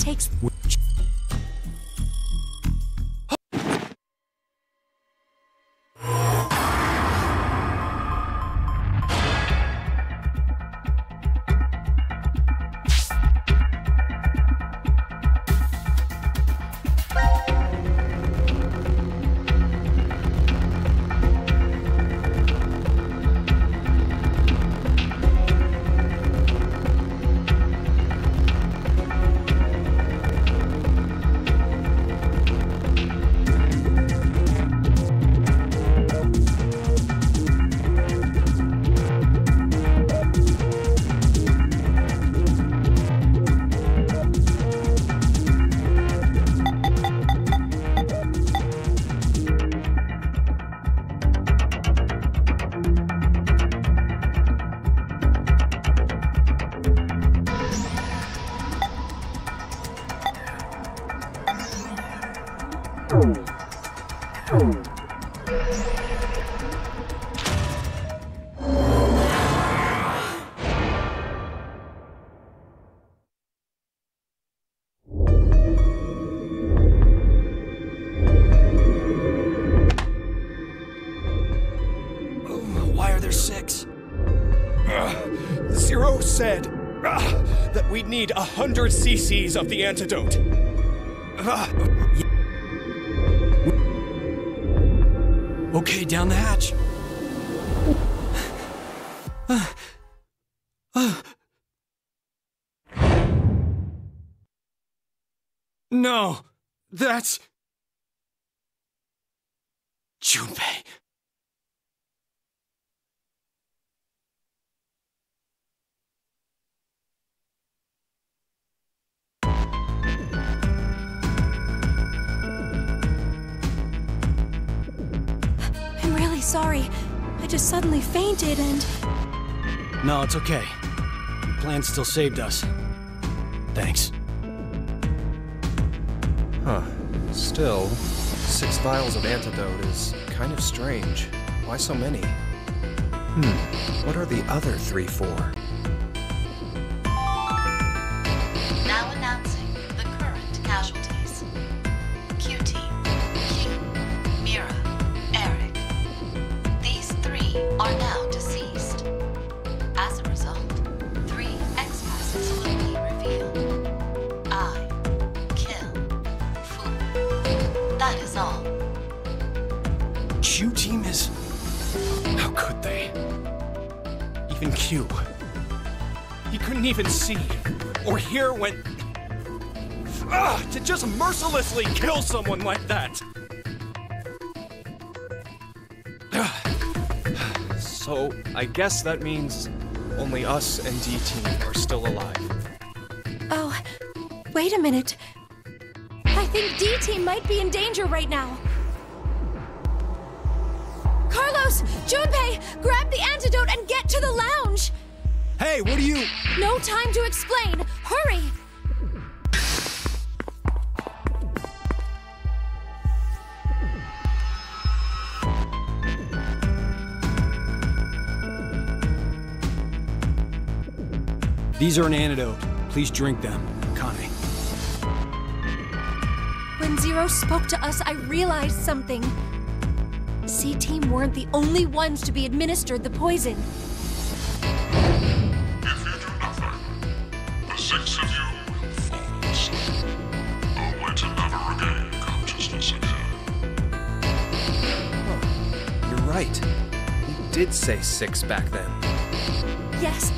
takes... Zero said that we'd need 100 cc's of the antidote. Okay, down the hatch. No, that's... Junpei. I'm really sorry. I just suddenly fainted and... No, it's okay. Your plan still saved us. Thanks. Huh. Still, 6 vials of antidote is kind of strange. Why so many? What are the other 3 for? Now announcing the current casualties. Q-Team, King, Mira, Eric. These 3 are now deceased. As a result, 3 X-passes will be revealed. I kill Fu. That is all. Q-Team is... How could they? Even Q. He couldn't even see or hear when... to just mercilessly kill someone like that! So, I guess that means only us and D-Team are still alive. Oh, wait a minute. I think D-Team might be in danger right now. Carlos! Junpei! Grab the antidote and get to the lounge! Hey, what are you... No time to explain! Hurry! These are an antidote. Please drink them, Kane. When Zero spoke to us, I realized something. C-Team weren't the only ones to be administered the poison. If you do nothing, the 6 of you will fall asleep, only to never regain consciousness again. You're right. You did say 6 back then. Yes,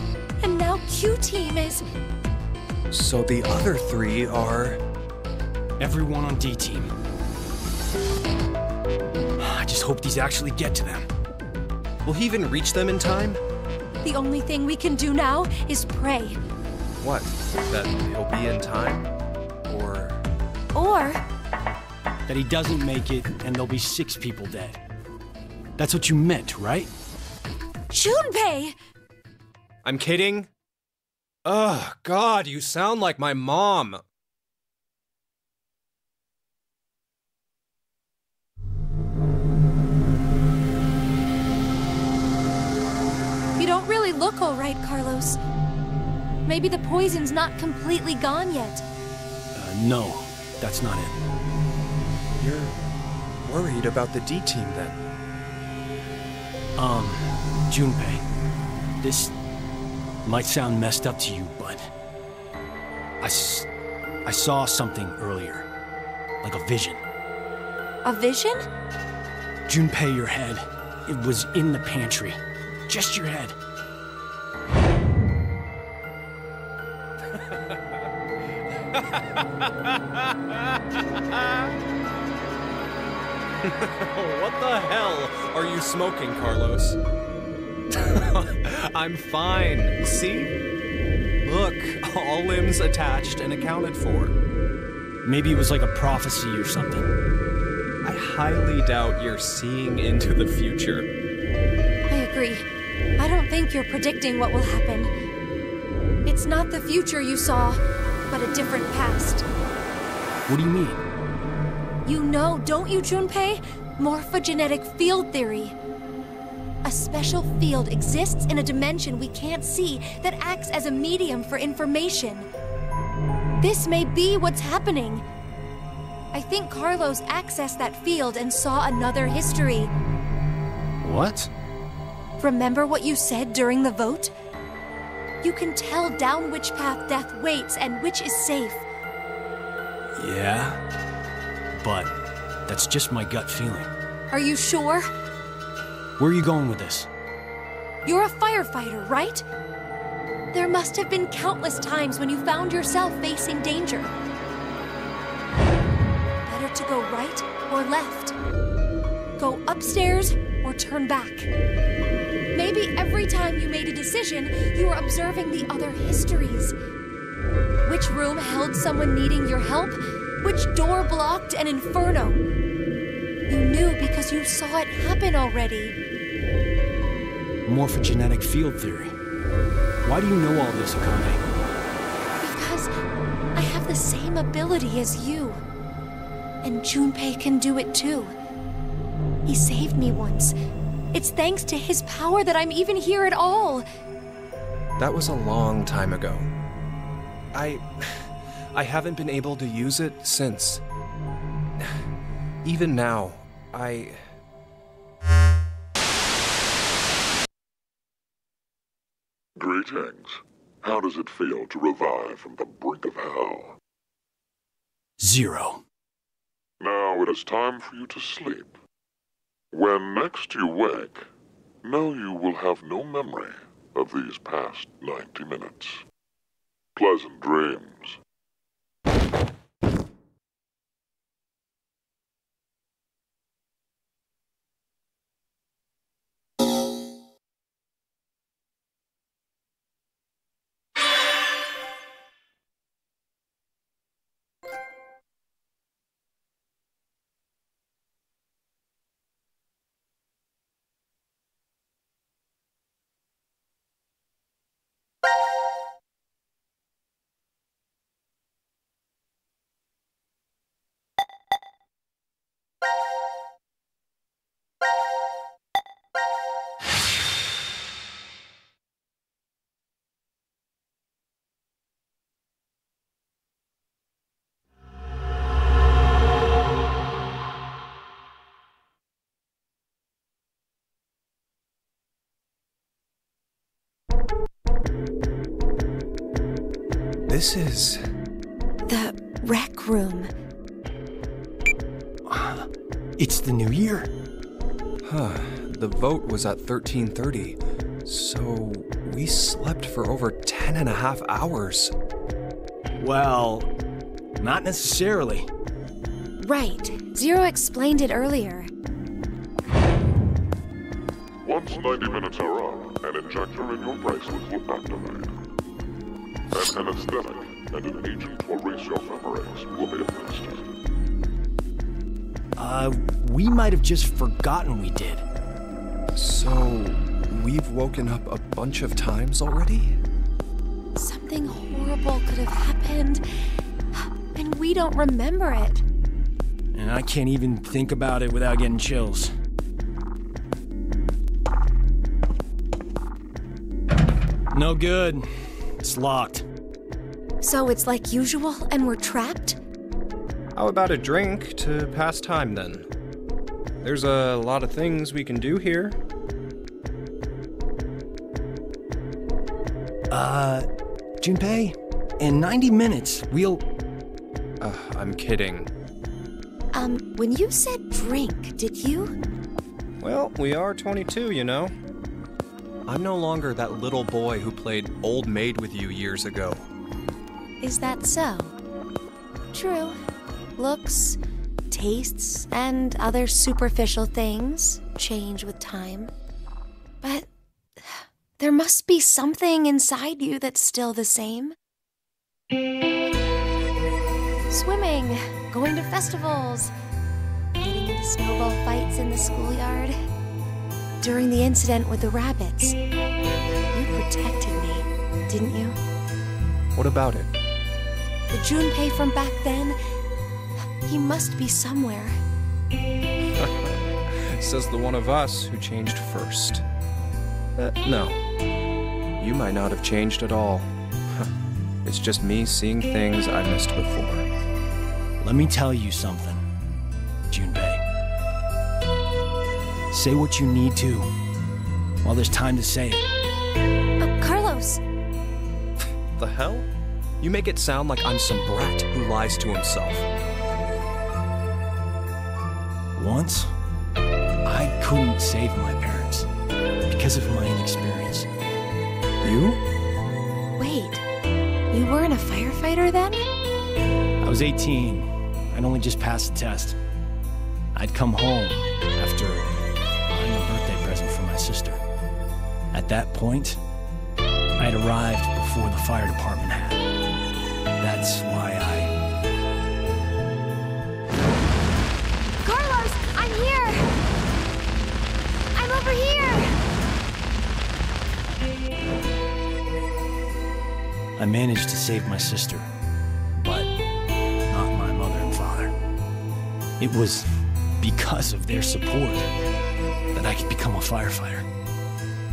and now Q-Team is... So the other 3 are... Everyone on D-Team. I just hope these actually get to them. Will he even reach them in time? The only thing we can do now is pray. What? That he'll be in time? Or... Or... That he doesn't make it, and there'll be 6 people dead. That's what you meant, right? Junpei! I'm kidding? Ugh, God, you sound like my mom. You don't really look all right, Carlos. Maybe the poison's not completely gone yet. No, that's not it. You're worried about the D-Team then? Junpei, this might sound messed up to you, but I saw something earlier, like a vision. A vision? Junpei, your head, it was in the pantry. Just your head. What the hell are you smoking, Carlos? I'm fine. See? Look, all limbs attached and accounted for. Maybe it was like a prophecy or something. I highly doubt you're seeing into the future. I agree. I don't think you're predicting what will happen. It's not the future you saw, but a different past. What do you mean? You know, don't you, Junpei? Morphogenetic field theory. A special field exists in a dimension we can't see that acts as a medium for information. This may be what's happening. I think Carlos accessed that field and saw another history. What? Remember what you said during the vote? You can tell down which path death waits and which is safe. Yeah, but that's just my gut feeling. Are you sure? Where are you going with this? You're a firefighter, right? There must have been countless times when you found yourself facing danger. Better to go right or left? Go upstairs or turn back? Maybe every time you made a decision, you were observing the other histories. Which room held someone needing your help? Which door blocked an inferno? You knew because you saw it happen already. Morphogenetic field theory. Why do you know all this, Akane? Because I have the same ability as you. And Junpei can do it too. He saved me once. It's thanks to his power that I'm even here at all. That was a long time ago. I haven't been able to use it since. Even now, Greetings. How does it feel to revive from the brink of hell? 0. Now it is time for you to sleep. When next you wake, know you will have no memory of these past 90 minutes. Pleasant dreams. This is... The rec room. It's the new year. Huh. The vote was at 13:30, so we slept for over 10.5 hours. Well, not necessarily. Right. Zero explained it earlier. Once 90 minutes are up, an injector in your bracelet will activate. An anesthetic and an agent to erase your memories will be administered. We might have just forgotten we did. So, we've woken up a bunch of times already? Something horrible could have happened, and we don't remember it. And I can't even think about it without getting chills. No good. It's locked. So it's like usual, and we're trapped? How about a drink to pass time then? There's a lot of things we can do here. Junpei, in 90 minutes, we'll... I'm kidding. When you said drink, did you? Well, we are 22, you know. I'm no longer that little boy who played old maid with you years ago. Is that so? True. Looks, tastes, and other superficial things change with time. But there must be something inside you that's still the same. Swimming, going to festivals, getting into snowball fights in the schoolyard. During the incident with the rabbits, you protected me, didn't you? What about it? The Junpei from back then, he must be somewhere. Says the one of us who changed first. No. You might not have changed at all. It's just me seeing things I missed before. Let me tell you something, Junpei. Say what you need to, while there's time to say it. Carlos! The hell? You make it sound like I'm some brat who lies to himself. Once, I couldn't save my parents because of my inexperience. You? Wait, you weren't a firefighter then? I was 18. I'd only just passed the test. I'd come home after buying a birthday present for my sister. At that point, I had arrived before the fire department had. That's why Carlos, I'm here! I'm over here! I managed to save my sister, but not my mother and father. It was because of their support that I could become a firefighter.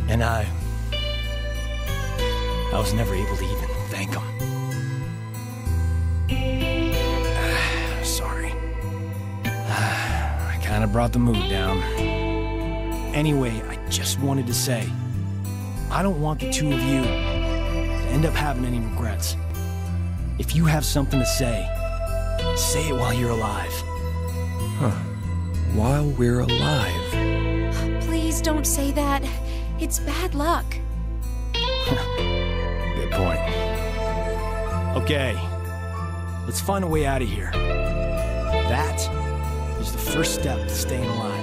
And I was never able to even thank them. Sorry. I kinda brought the mood down. Anyway, I just wanted to say, I don't want the two of you to end up having any regrets. If you have something to say it while you're alive. Huh. While we're alive. Please don't say that. It's bad luck. Good point. Okay, let's find a way out of here. That is the first step to staying alive.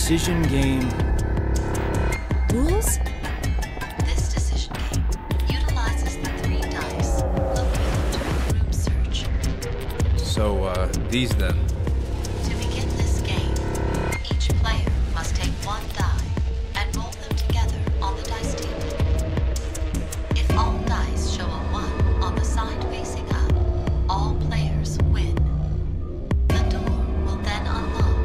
Decision game. Rules? This decision game utilizes the 3 dice located during the room search. So, these then. To begin this game, each player must take 1 die and roll them together on the dice table. If all dice show a 1 on the side facing up, all players win. The door will then unlock,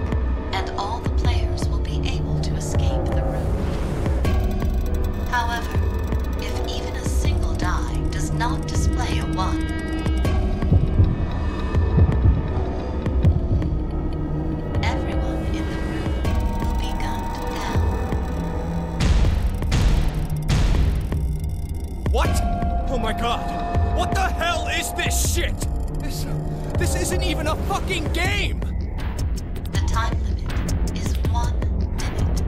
and all the players will be able to escape the room. However, if even a single die does not display a 1, everyone in the room will be gunned down. What? Oh my god! What the hell is this shit? This isn't even a fucking game! The time limit is 1 minute.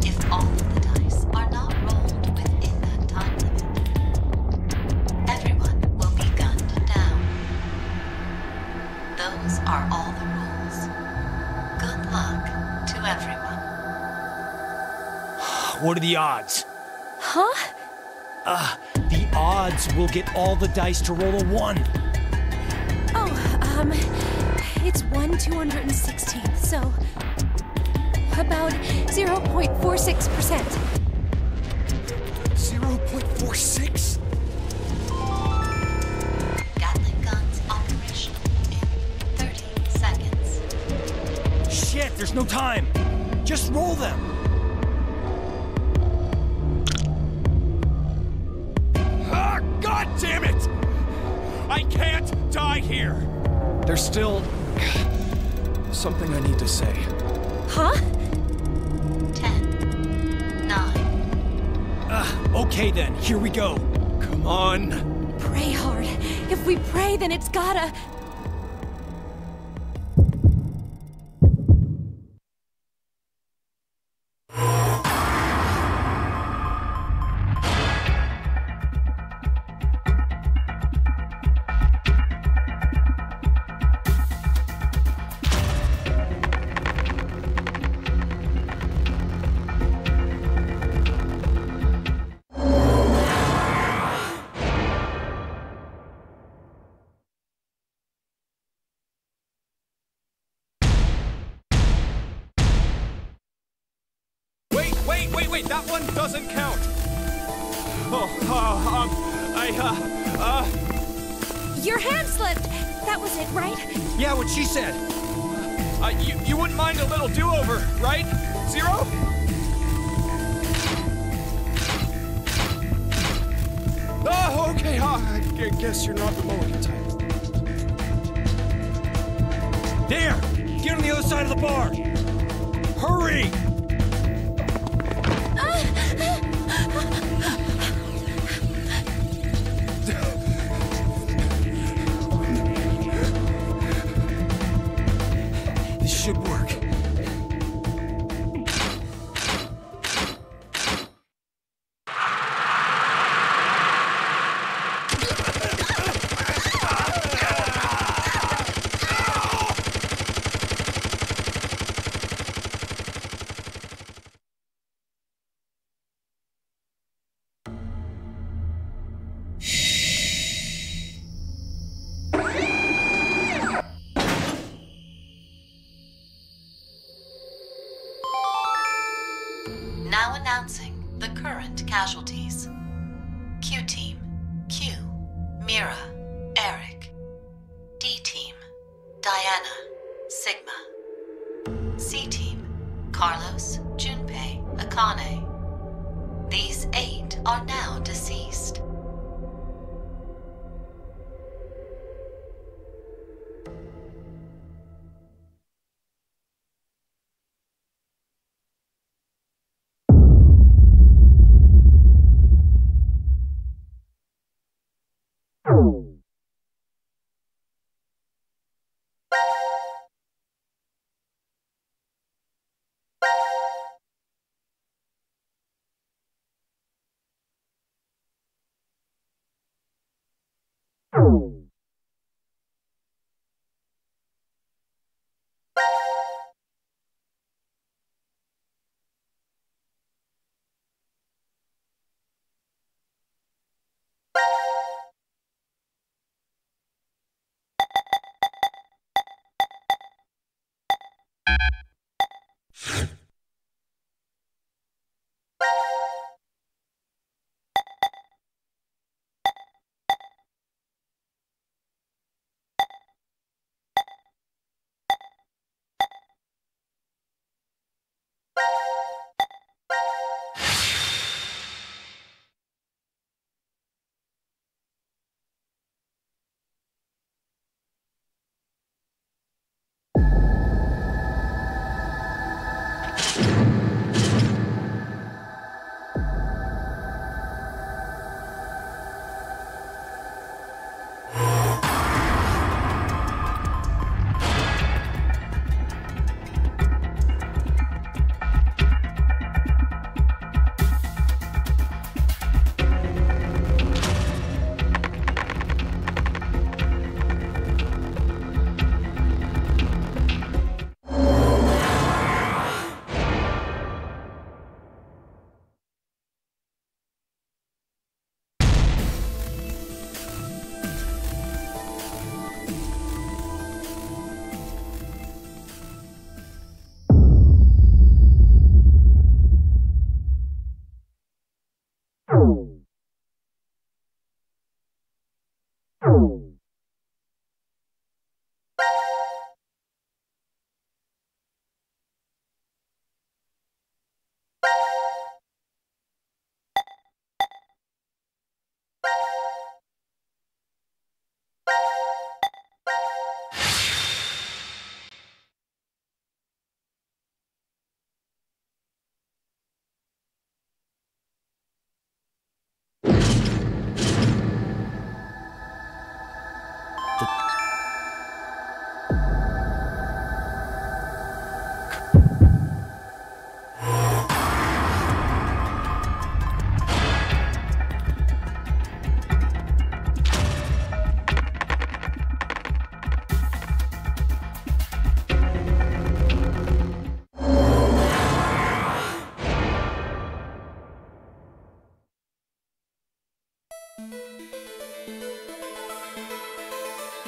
If all of the dice are not rolled within that time limit, everyone will be gunned down. Those are all the rules. Good luck to everyone. What are the odds? Huh? The odds we'll get all the dice to roll a 1? It's 1/216th, so about 0.46%. 0.46? Gatling guns operational in 30 seconds. Shit, there's no time. Just roll them. Ah, God damn it! I can't die here! There's still something I need to say. Huh? 10, 9. Okay then, here we go. Come on. Pray hard. If we pray, then it's gotta... Wait, that one doesn't count. Your hand slipped! That was it, right? Yeah, what she said. You wouldn't mind a little do-over, right? 0? Oh, okay, I guess you're not the mulligan type. There! Get on the other side of the bar! Hurry! This should work. Now announcing the current casualties. Q-Team, Q, Mira, Eric. D-Team, Diana, Sigma. C-Team, Carlos, Junpei, Akane. These 8 are now deceased.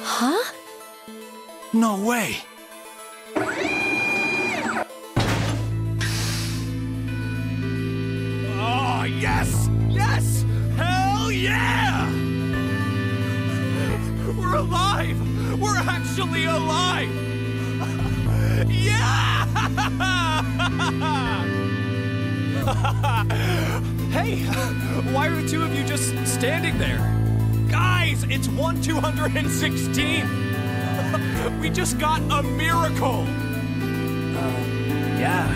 Huh? No way! Oh, yes! Yes! Hell yeah! We're alive! We're actually alive! Yeah! Hey, why are the two of you just standing there? Guys, it's 1/216! We just got a miracle! Yeah.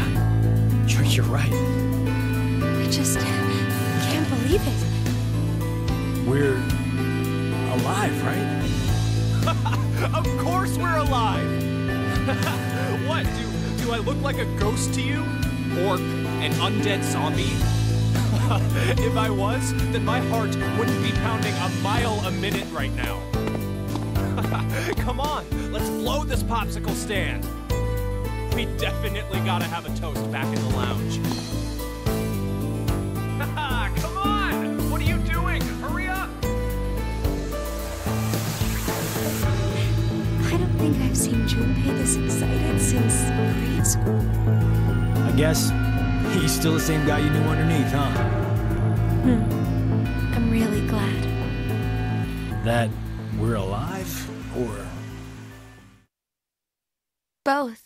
You're right. I just can't believe it. We're alive, right? Of course we're alive! What, do I look like a ghost to you? Or an undead zombie? If I was, then my heart wouldn't be pounding a mile a minute right now. Come on, let's blow this popsicle stand. We definitely gotta have a toast back in the lounge. Come on! What are you doing? Hurry up! I don't think I've seen Junpei this excited since grade school. I guess he's still the same guy you knew underneath, huh? I'm really glad. That we're alive, or... Both.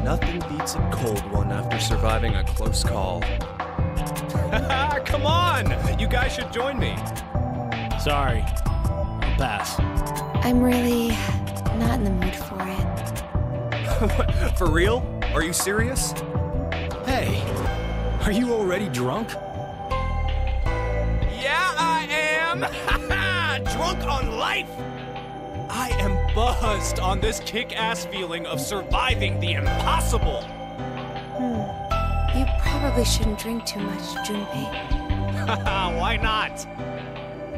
Nothing beats a cold one after surviving a close call. Come on! You guys should join me. Sorry. I'll pass. I'm really not in the mood for it. For real? Are you serious? Hey, are you already drunk? Yeah, I am! Drunk on life! I am buzzed on this kick-ass feeling of surviving the impossible! You probably shouldn't drink too much, Junpei. Why not?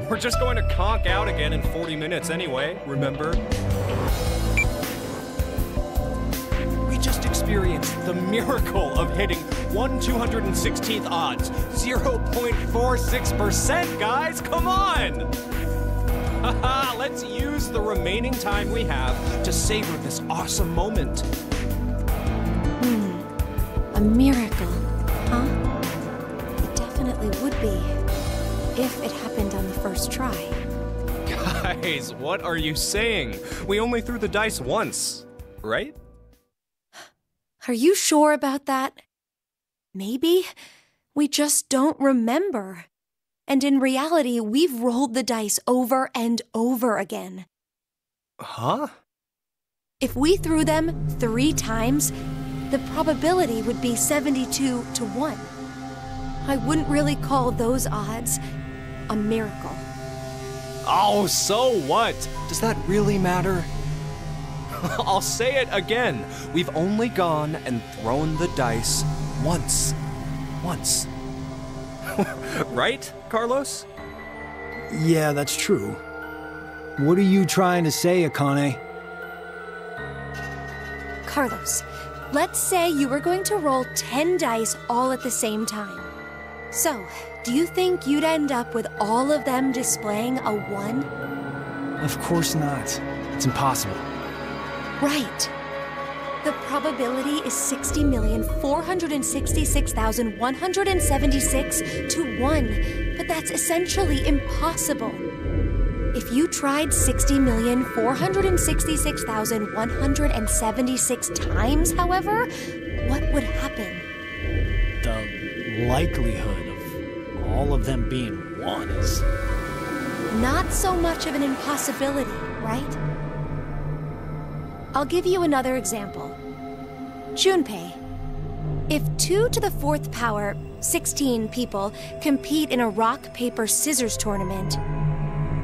We're just going to conk out again in 40 minutes anyway, remember? We just experienced the miracle of hitting 1/216th odds, 0.46%, guys! Come on! Let's use the remaining time we have to savor this awesome moment. A miracle, huh? It definitely would be, if it happened on the first try. Guys, what are you saying? We only threw the dice once, right? Are you sure about that? Maybe we just don't remember. And in reality, we've rolled the dice over and over again. Huh? If we threw them 3 times, the probability would be 72-1. I wouldn't really call those odds a miracle. Oh, so what? Does that really matter? I'll say it again. We've only gone and thrown the dice once. Once. Right, Carlos? Yeah, that's true. What are you trying to say, Akane? Carlos, let's say you were going to roll 10 dice all at the same time. So, do you think you'd end up with all of them displaying a 1? Of course not. It's impossible. Right. The probability is 60,466,176 to 1, but that's essentially impossible. If you tried 60,466,176 times, however, what would happen? The likelihood of all of them being 1 is... Not so much of an impossibility, right? I'll give you another example. Junpei, if 2 to the 4th power, 16 people, compete in a rock, paper, scissors tournament,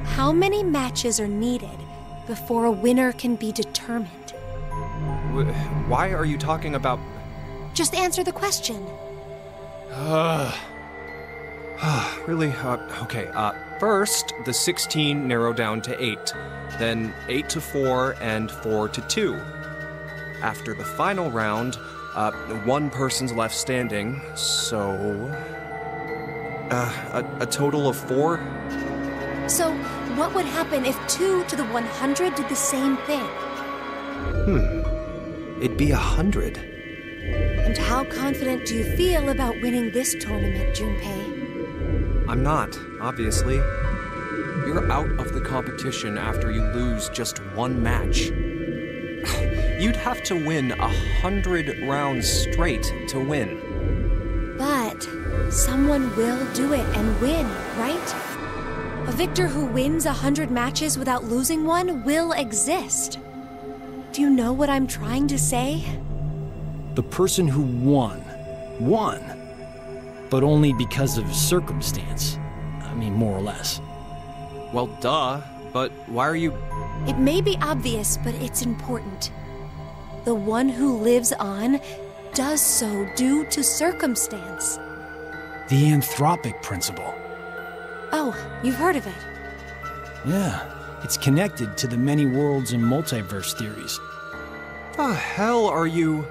how many matches are needed before a winner can be determined? Why are you talking about... Just answer the question. Really? Okay, First, the 16 narrowed down to 8, then 8 to 4, and 4 to 2. After the final round, one person's left standing, so... a total of 4? So, what would happen if 2 to the 100 did the same thing? It'd be 100. And how confident do you feel about winning this tournament, Junpei? I'm not, obviously. You're out of the competition after you lose just one match. You'd have to win 100 rounds straight to win. But someone will do it and win, right? A victor who wins 100 matches without losing one will exist. Do you know what I'm trying to say? The person who won, but only because of circumstance. I mean, more or less. Well, duh, but why are you... It may be obvious, but it's important. The one who lives on does so due to circumstance. The anthropic principle. Oh, you've heard of it. Yeah, it's connected to the many worlds and multiverse theories. The hell are you...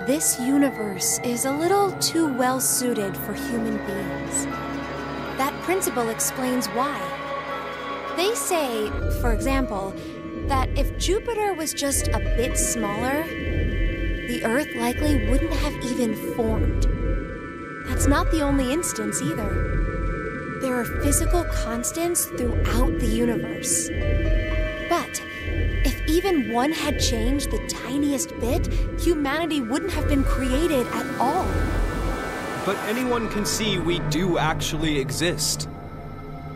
This universe is a little too well suited for human beings. That principle explains why. They say, for example, that if Jupiter was just a bit smaller, the Earth likely wouldn't have even formed. That's not the only instance either. There are physical constants throughout the universe. But if even one had changed the tiniest bit, humanity wouldn't have been created at all. But anyone can see we do actually exist.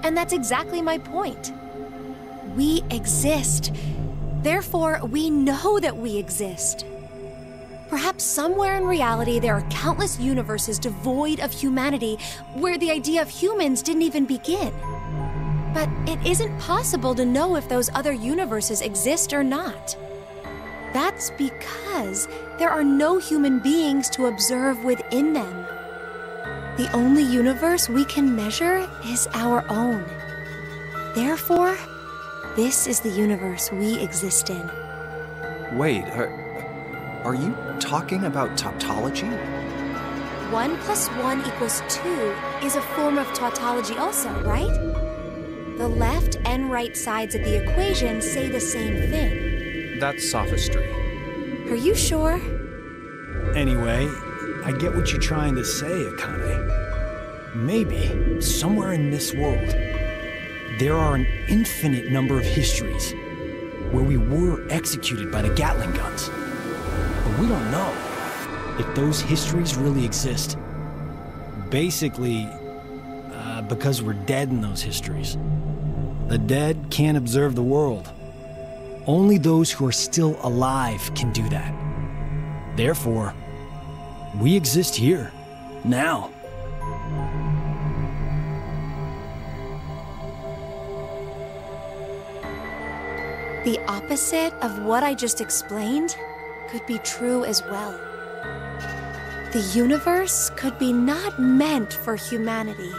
And that's exactly my point. We exist. Therefore, we know that we exist. Perhaps somewhere in reality there are countless universes devoid of humanity where the idea of humans didn't even begin. But it isn't possible to know if those other universes exist or not. That's because there are no human beings to observe within them. The only universe we can measure is our own. Therefore, this is the universe we exist in. Wait, are you talking about tautology? 1 + 1 = 2 is a form of tautology also, right? The left and right sides of the equation say the same thing. That's sophistry. Are you sure? Anyway, I get what you're trying to say, Akane. Maybe, somewhere in this world, there are an infinite number of histories where we were executed by the Gatling guns. But we don't know if those histories really exist. Basically, because we're dead in those histories. The dead can't observe the world. Only those who are still alive can do that. Therefore, we exist here, now. The opposite of what I just explained could be true as well. The universe could be not meant for humanity.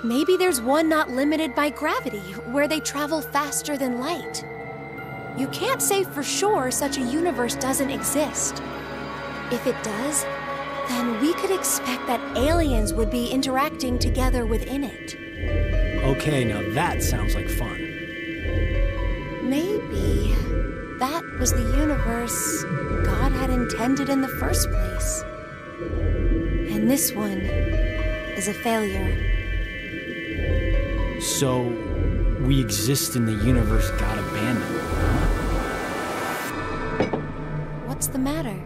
Maybe there's one not limited by gravity, where they travel faster than light. You can't say for sure such a universe doesn't exist. If it does, then we could expect that aliens would be interacting together within it. Okay, now that sounds like fun. Maybe that was the universe God had intended in the first place. And this one is a failure. So, we exist in the universe God abandoned. What's the matter?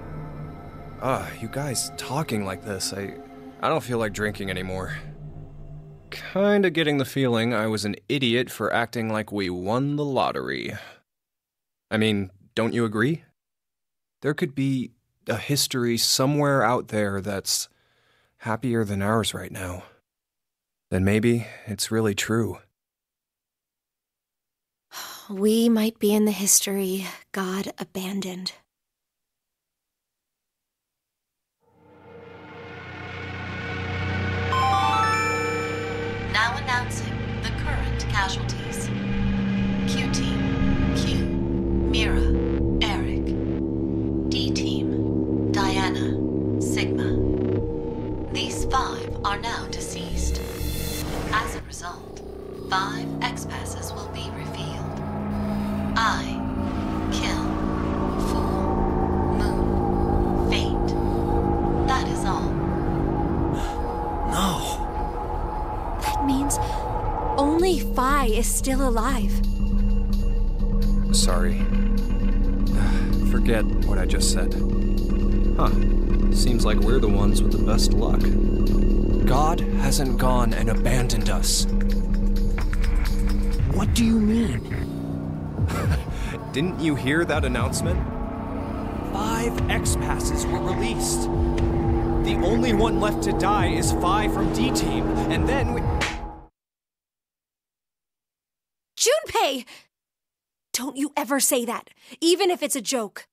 You guys talking like this, I don't feel like drinking anymore. Kinda getting the feeling I was an idiot for acting like we won the lottery. I mean, don't you agree? There could be a history somewhere out there that's happier than ours right now. Then maybe it's really true. We might be in the history God abandoned. Now announcing Junpei is still alive. Sorry. Forget what I just said. Huh. Seems like we're the ones with the best luck. God hasn't gone and abandoned us. What do you mean? Didn't you hear that announcement? 5 X-Passes were released. The only one left to die is 5 from D-Team, and then we... Junpei! Don't you ever say that, even if it's a joke.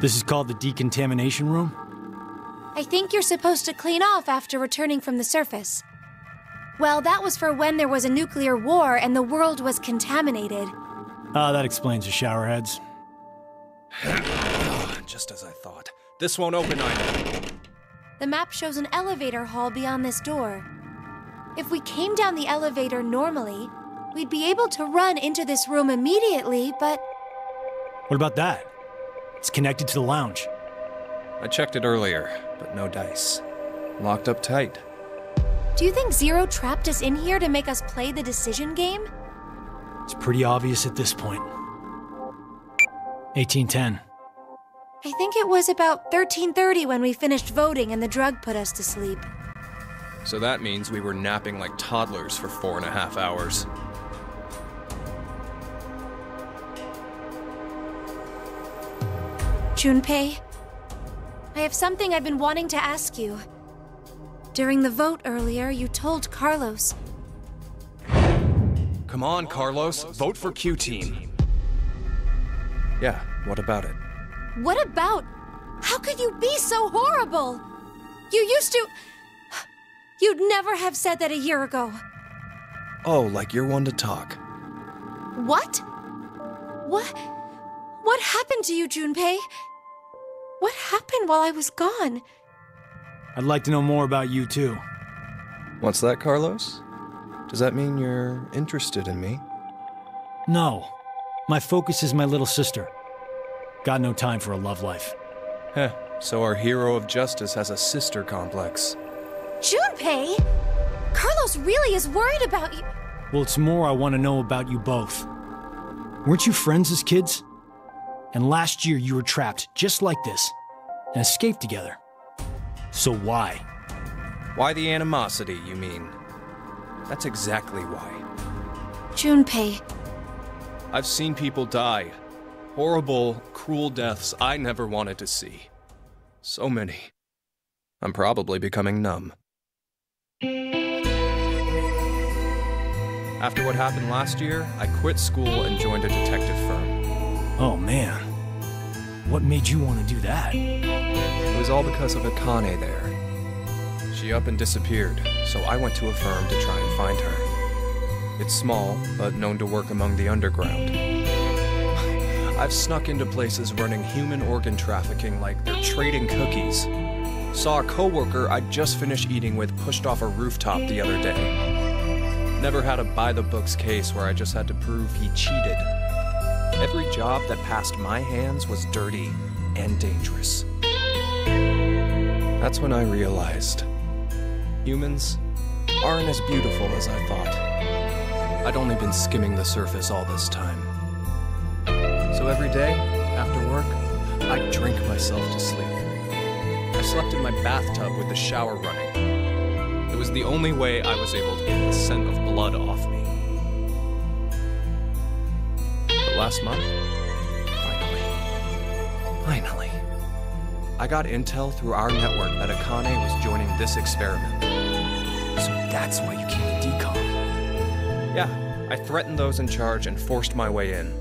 This is called the decontamination room? I think you're supposed to clean off after returning from the surface. Well, that was for when there was a nuclear war and the world was contaminated. Ah, that explains the showerheads. Just as I thought. This won't open either. The map shows an elevator hall beyond this door. If we came down the elevator normally, we'd be able to run into this room immediately, but... What about that? It's connected to the lounge. I checked it earlier, but no dice. Locked up tight. Do you think Zero trapped us in here to make us play the decision game? It's pretty obvious at this point. 1810. I think it was about 13:30 when we finished voting and the drug put us to sleep. So that means we were napping like toddlers for 4.5 hours. Junpei, I have something I've been wanting to ask you. During the vote earlier, you told Carlos. Come on, Carlos. Vote for Q-Team. Yeah, what about it? What about? How could you be so horrible? You used to... You'd never have said that a year ago. Oh, like you're one to talk. What? What happened to you, Junpei? What happened while I was gone? I'd like to know more about you, too. What's that, Carlos? Does that mean you're interested in me? No. My focus is my little sister. Got no time for a love life. Heh, so our hero of justice has a sister complex. Junpei! Carlos really is worried about you. Well, it's more I want to know about you both. Weren't you friends as kids? And last year you were trapped just like this, and escaped together. So why? Why the animosity, you mean? That's exactly why. Junpei. I've seen people die. Horrible, cruel deaths I never wanted to see. So many. I'm probably becoming numb. After what happened last year, I quit school and joined a detective firm. Oh man. What made you want to do that? It was all because of Akane there. She up and disappeared, so I went to a firm to try and find her. It's small, but known to work among the underground. I've snuck into places running human organ trafficking like they're trading cookies. Saw a coworker I'd just finished eating with pushed off a rooftop the other day. Never had a by-the-books case where I just had to prove he cheated. Every job that passed my hands was dirty and dangerous. That's when I realized humans aren't as beautiful as I thought. I'd only been skimming the surface all this time. So every day, after work, I'd drink myself to sleep. I slept in my bathtub with the shower running. It was the only way I was able to get the scent of blood off me. last month? Finally. I got intel through our network that Akane was joining this experiment. So that's why you came to DCOM. Yeah, I threatened those in charge and forced my way in.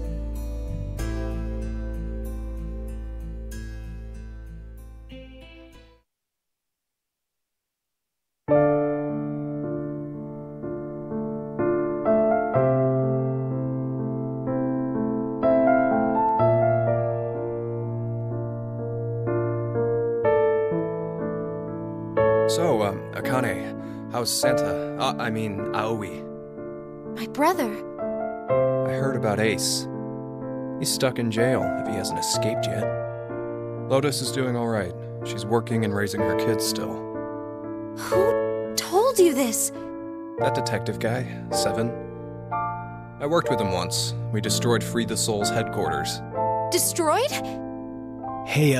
So, Akane, how's Santa? Aoi. My brother. I heard about Ace. He's stuck in jail if he hasn't escaped yet. Lotus is doing all right. She's working and raising her kids still. Who told you this? That detective guy, Seven. I worked with him once. We destroyed Free the Soul's headquarters. Destroyed? Hey,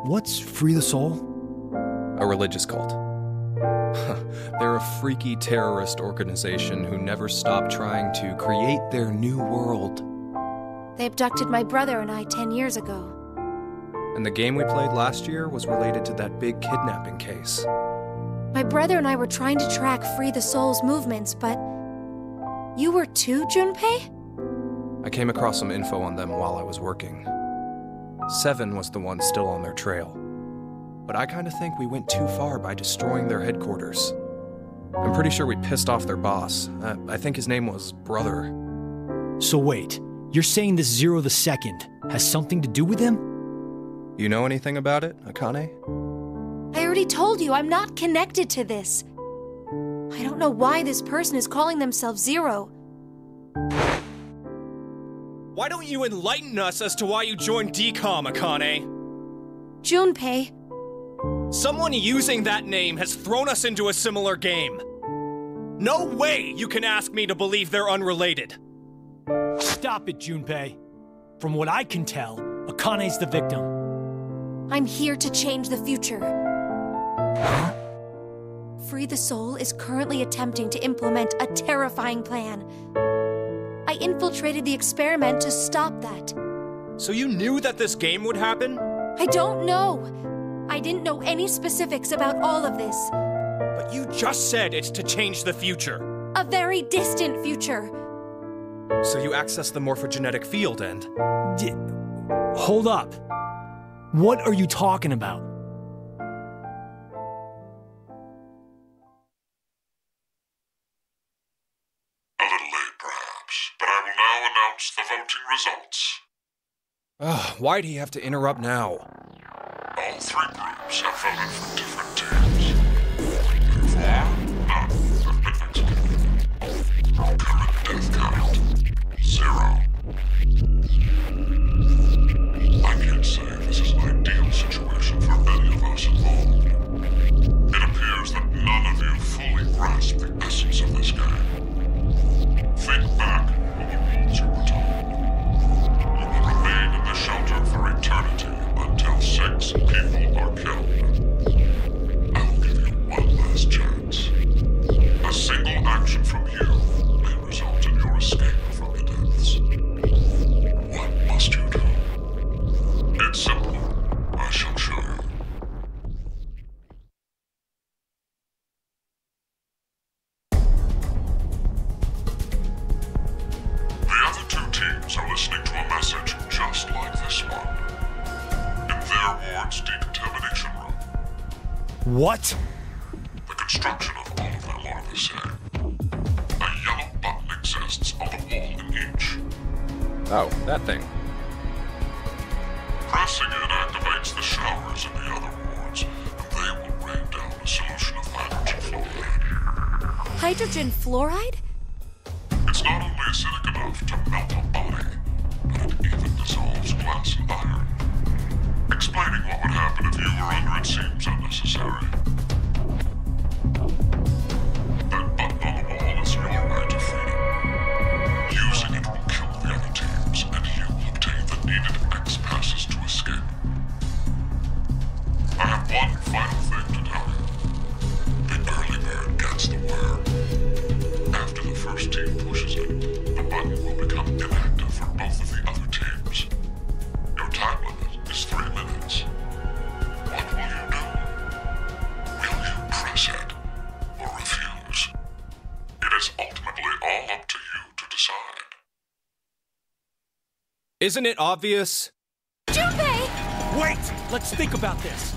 what's Free the Soul? A religious cult. They're a freaky terrorist organization who never stop trying to create their new world. They abducted my brother and I 10 years ago. And the game we played last year was related to that big kidnapping case. My brother and I were trying to track Free the Soul's movements, but... You were too, Junpei? I came across some info on them while I was working. Seven was the one still on their trail. But I kind of think we went too far by destroying their headquarters. I'm pretty sure we pissed off their boss. I think his name was Brother. So wait, you're saying this Zero the Second has something to do with him? You know anything about it, Akane? I already told you I'm not connected to this. I don't know why this person is calling themselves Zero. Why don't you enlighten us as to why you joined DCOM, Akane? Junpei. Someone using that name has thrown us into a similar game. No way you can ask me to believe they're unrelated. Stop it, Junpei. From what I can tell, Akane's the victim. I'm here to change the future. Huh? Free the Soul is currently attempting to implement a terrifying plan. I infiltrated the experiment to stop that. So you knew that this game would happen? I don't know. I didn't know any specifics about all of this. But you just said it's to change the future. A very distant future. So you access the morphogenetic field and... Hold up. What are you talking about? A little late, perhaps, but I will now announce the voting results. Why'd he have to interrupt now? All three groups have voted for different teams. Therefore, none have been executed. Current death count, 0. I can't say this is an ideal situation for any of us involved. It appears that none of you fully grasp the essence of this game. Think back on the rules you were told. You will remain in the shelter for eternity until 6 people are killed. I will give you one last chance. A single action from you may result in your escape from the depths. What must you do? It's simple. I shall show you. The other two teams are listening to a message just like this one. In their ward's decontamination room. What? The construction of all of their larvae. A yellow button exists on the wall in each. Oh, that thing. Pressing it activates the showers in the other wards, and they will rain down a solution of hydrogen fluoride. Hydrogen fluoride? It's not only acidic enough to melt a body, but it even dissolves glass and iron. Explaining what would happen if you were under it seems unnecessary. That button on the wall is your right to freedom. Using it will kill the other teams, and you will obtain the needed X passes to escape. I have one final thing to tell you. The early bird gets the worm. After Isn't it obvious? Junpei! Wait! Let's think about this.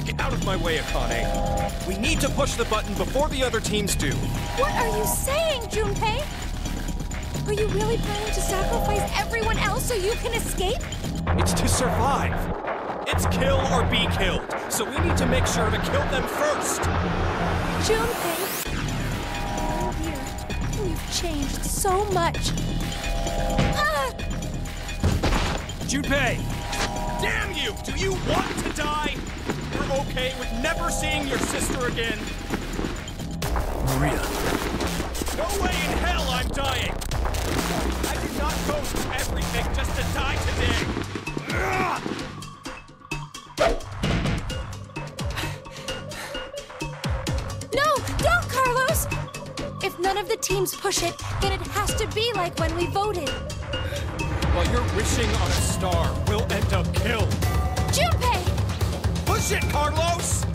Get out of my way, Akane. We need to push the button before the other teams do. What are you saying, Junpei? Are you really planning to sacrifice everyone else so you can escape? It's to survive. It's kill or be killed. So we need to make sure to kill them first. Junpei, I'm here, and you've changed so much. Ah! Junpei! Damn you! Do you want to die? You're okay with never seeing your sister again? Maria. No way in hell I'm dying! I did not go through everything just to die today! No, don't, Carlos! If none of the teams push it, then it has to be like when we voted. While you're wishing on a star, we'll end up killed. Junpei! Push it, Carlos!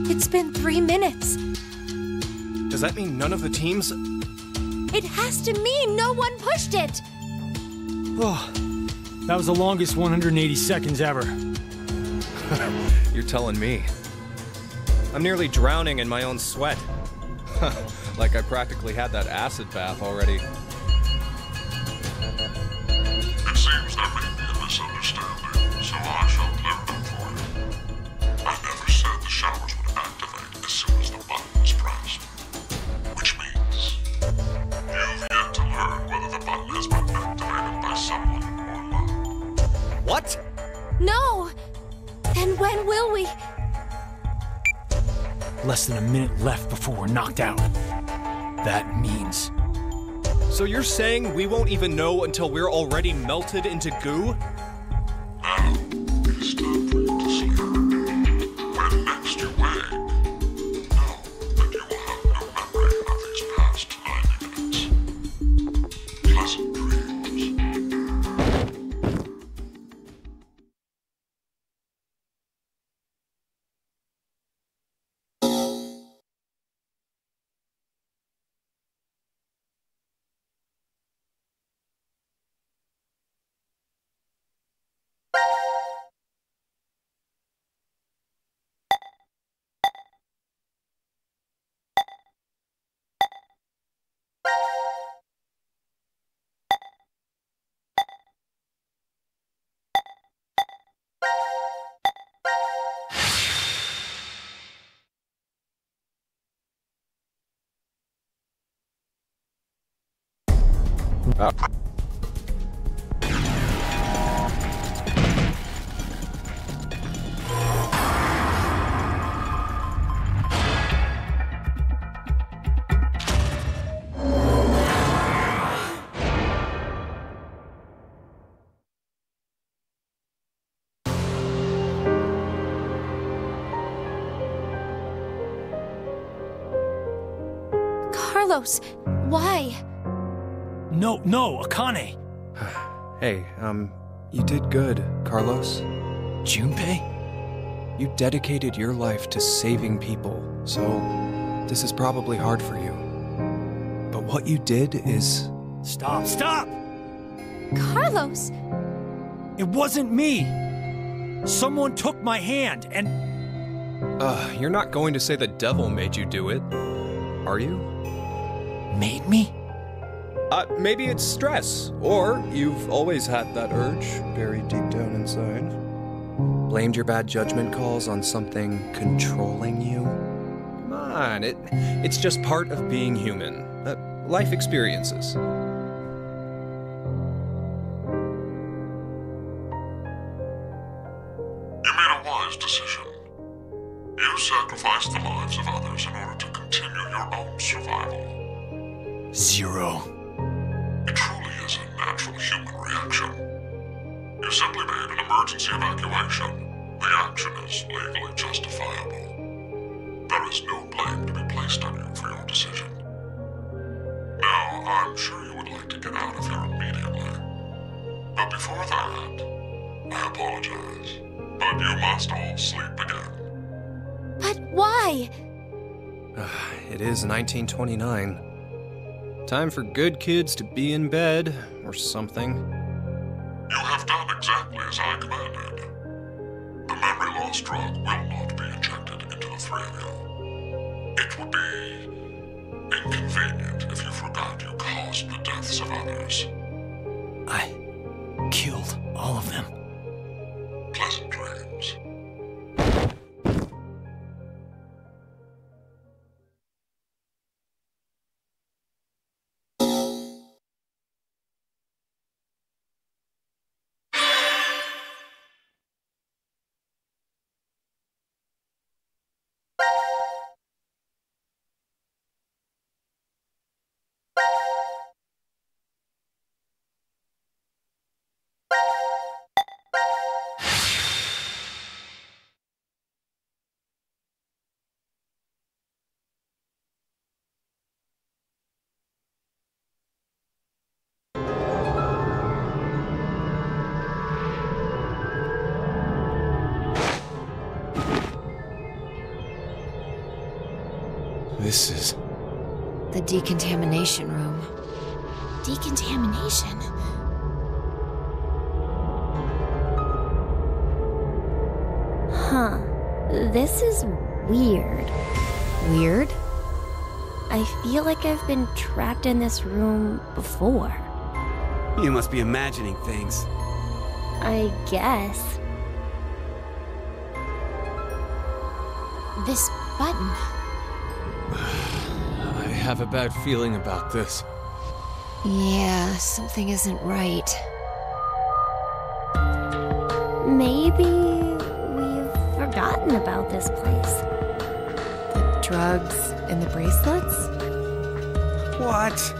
It's been 3 minutes. Does that mean none of the teams? It has to mean no one pushed it. Oh, that was the longest 180 seconds ever. You're telling me. I'm nearly drowning in my own sweat. Like I practically had that acid bath already. It seems there may be a misunderstanding, so I shall clear it up for you. I never said the showers would activate as soon as the button was pressed. Which means you've yet to learn whether the button has been activated by someone or not. What? No. Then when will we? Less than a minute left before we're knocked out. That means... So you're saying we won't even know until we're already melted into goo? Now, it is time for you to sleep. When next you wake, know that you will have no memory of these past 90 minutes. Pleasant dreams. Carlos, why? No, Akane! Hey, you did good, Carlos. Junpei? You dedicated your life to saving people, so this is probably hard for you. But what you did is... Stop! Carlos! It wasn't me! Someone took my hand, and... You're not going to say the devil made you do it, are you? Made me? Maybe it's stress, or you've always had that urge buried deep down inside. Blamed your bad judgment calls on something controlling you? Come on, it's just part of being human. Life experiences. You made a wise decision. You sacrificed the lives of others in order to continue your your own survival. 0. It truly is a natural human reaction. You simply made an emergency evacuation. The action is legally justifiable. There is no blame to be placed on you for your decision. Now, I'm sure you would like to get out of here immediately. But before that, I apologize, but you must all sleep again. But why? It is 1929. Time for good kids to be in bed, or something. You have done exactly as I commanded. The memory loss drug will not be injected into the three of you. It would be inconvenient if you forgot you caused the deaths of others. I killed all of them. Pleasant dreams. This is... The decontamination room. Decontamination? Huh. This is weird. Weird? I feel like I've been trapped in this room before. You must be imagining things. I guess. This button. I have a bad feeling about this. Yeah, something isn't right. Maybe we've forgotten about this place. The drugs and the bracelets? What?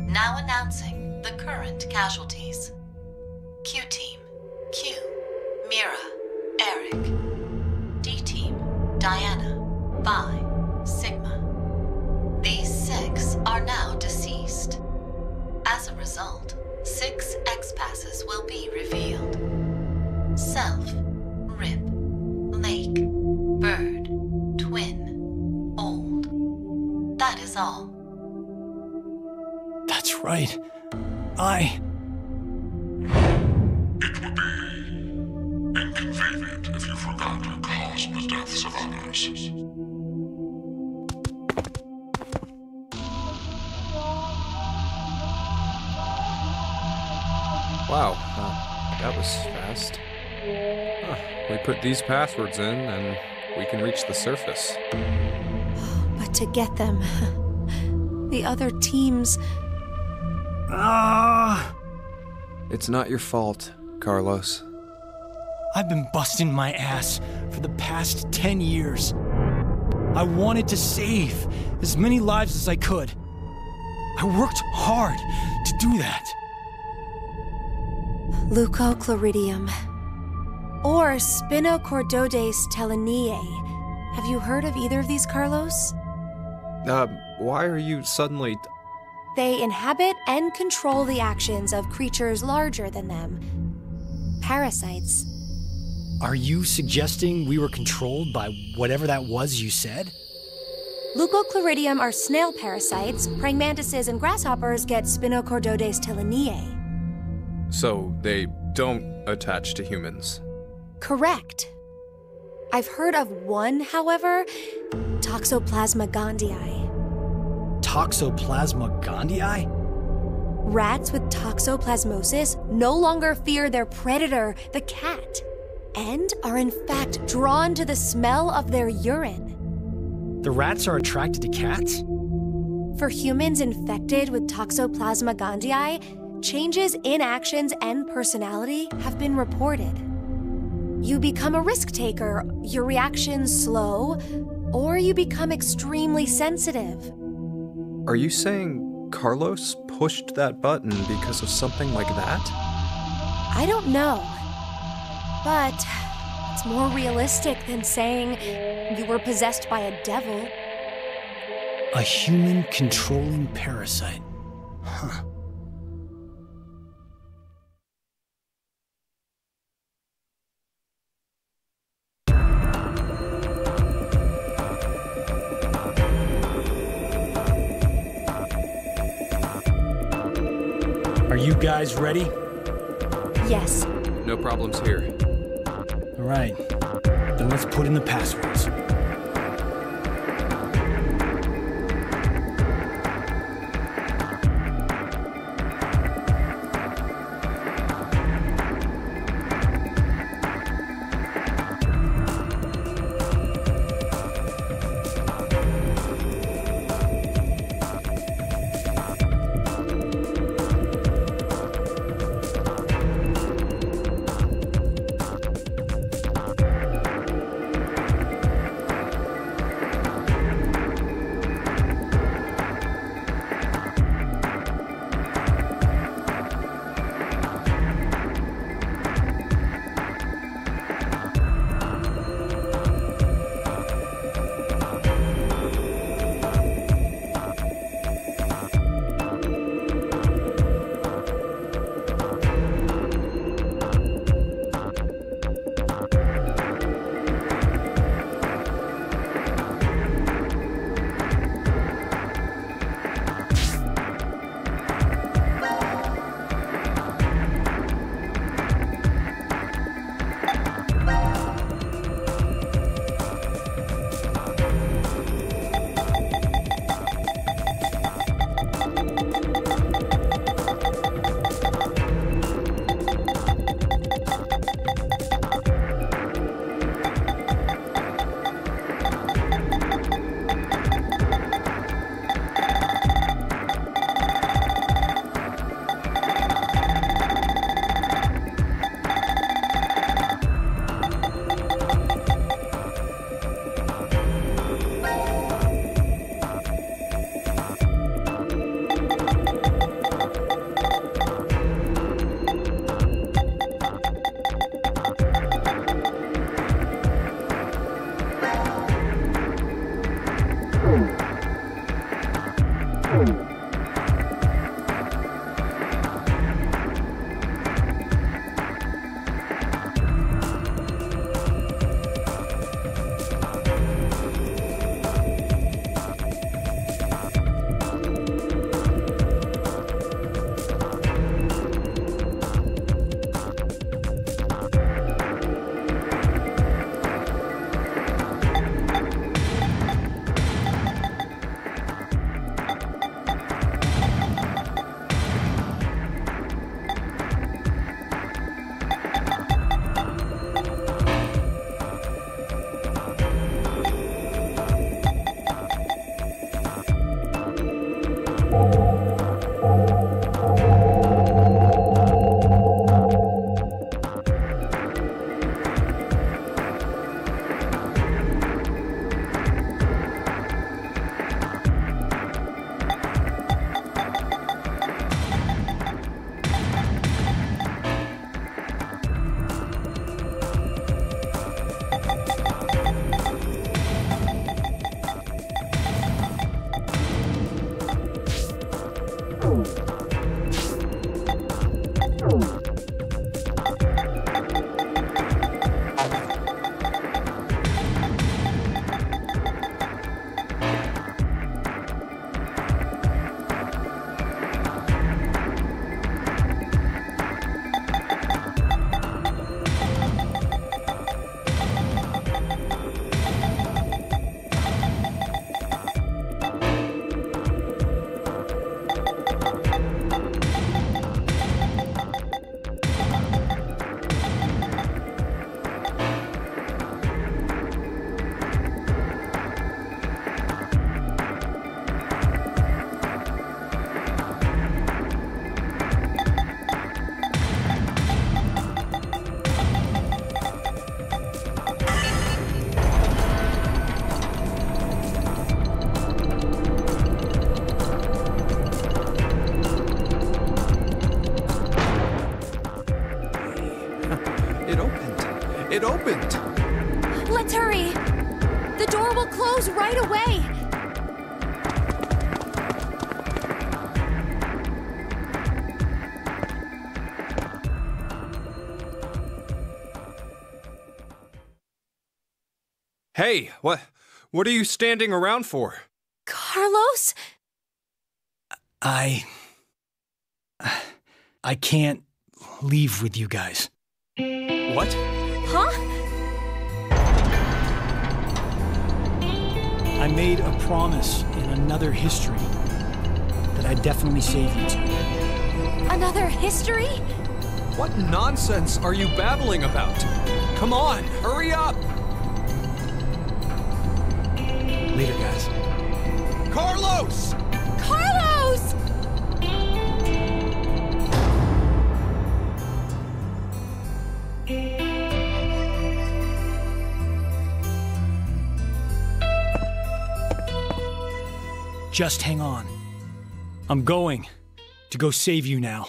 Now announcing the current casualties. Q-Team, Q, Mira, Eric. D-Team, Diana, Vi, Sigma. These 6 are now deceased. As a result, 6 X-Passes will be revealed. Self, Rip, Lake, Bird, Twin, Old. That is all. That's right. It would be inconvenient if you forgot to cause the deaths of others. Wow, that was fast. We put these passwords in, and we can reach the surface. But to get them, the other teams... It's not your fault, Carlos. I've been busting my ass for the past 10 years. I wanted to save as many lives as I could. I worked hard to do that. Leucochloridium. Or Spinochordodes teleniae. Have you heard of either of these, Carlos? Why are you suddenly... They inhabit and control the actions of creatures larger than them. Parasites. Are you suggesting we were controlled by whatever that was you said? Leucochloridium are snail parasites. Praying mantises and grasshoppers get Spinochordodes teleniae. So they don't attach to humans? Correct. I've heard of one, however, Toxoplasma gondii. Toxoplasma gondii? Rats with toxoplasmosis no longer fear their predator, the cat, and are in fact drawn to the smell of their urine. The rats are attracted to cats? For humans infected with Toxoplasma gondii, changes in actions and personality have been reported. You become a risk taker, your reactions slow, or you become extremely sensitive. Are you saying Carlos pushed that button because of something like that? I don't know, but it's more realistic than saying you were possessed by a devil. A human controlling parasite. Huh. Are you guys ready? Yes. No problems here. All right. Then let's put in the passwords. It opened! Let's hurry! The door will close right away! Hey, what are you standing around for? Carlos? I can't leave with you guys. What? Huh? I made a promise in another history that I'd definitely save you two. Another history? What nonsense are you babbling about? Come on, hurry up! Later, guys. Carlos! Carlos! Just hang on. I'm going to go save you now.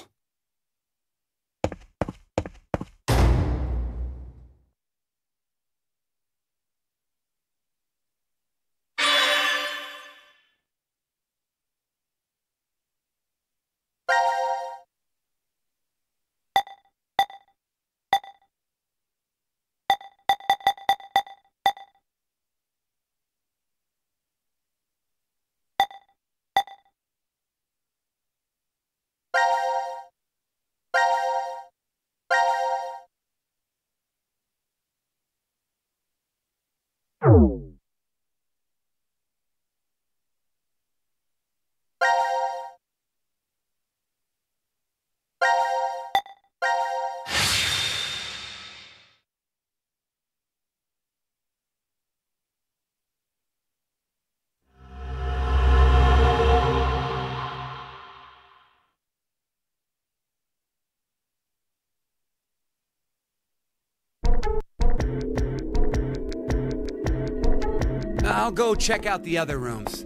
I'll go check out the other rooms.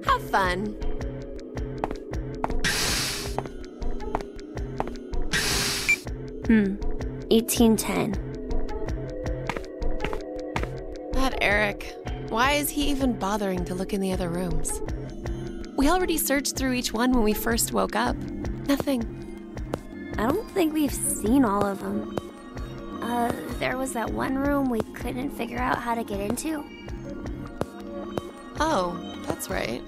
Have fun. Hmm. 1810. That Eric. Why is he even bothering to look in the other rooms? We already searched through each one when we first woke up. Nothing. I don't think we've seen all of them. There was that one room we couldn't figure out how to get into. Oh, that's right.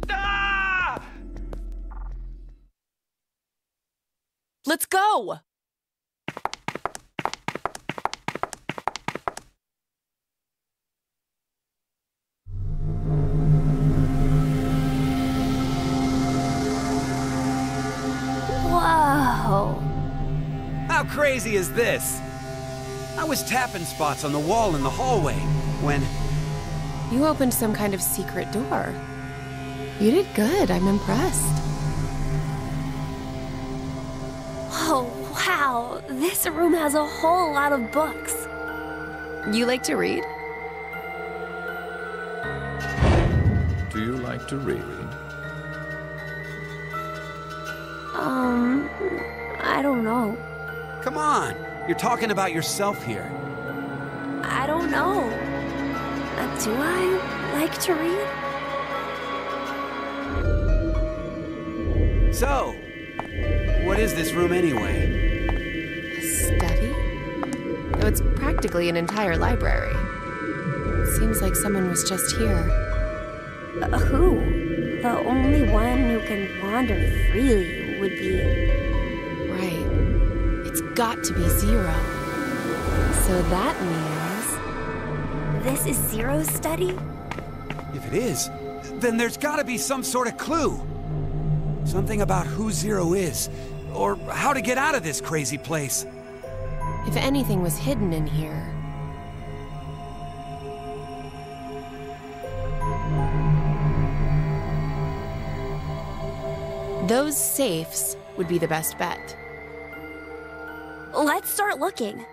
Ah! Let's go! Whoa! How crazy is this? I was tapping spots on the wall in the hallway when... You opened some kind of secret door. You did good. I'm impressed. Oh, wow! This room has a whole lot of books. You like to read? Do you like to read? I don't know. Come on, you're talking about yourself here. I don't know. Do I like to read? So, what is this room anyway? A study? Though it's practically an entire library. Seems like someone was just here. Who? The only one who can wander freely would be... Right. It's got to be Zero. So that means... This is Zero's study? If it is, then there's gotta be some sort of clue. Something about who Zero is, or how to get out of this crazy place. If anything was hidden in here... Those safes would be the best bet. Let's start looking.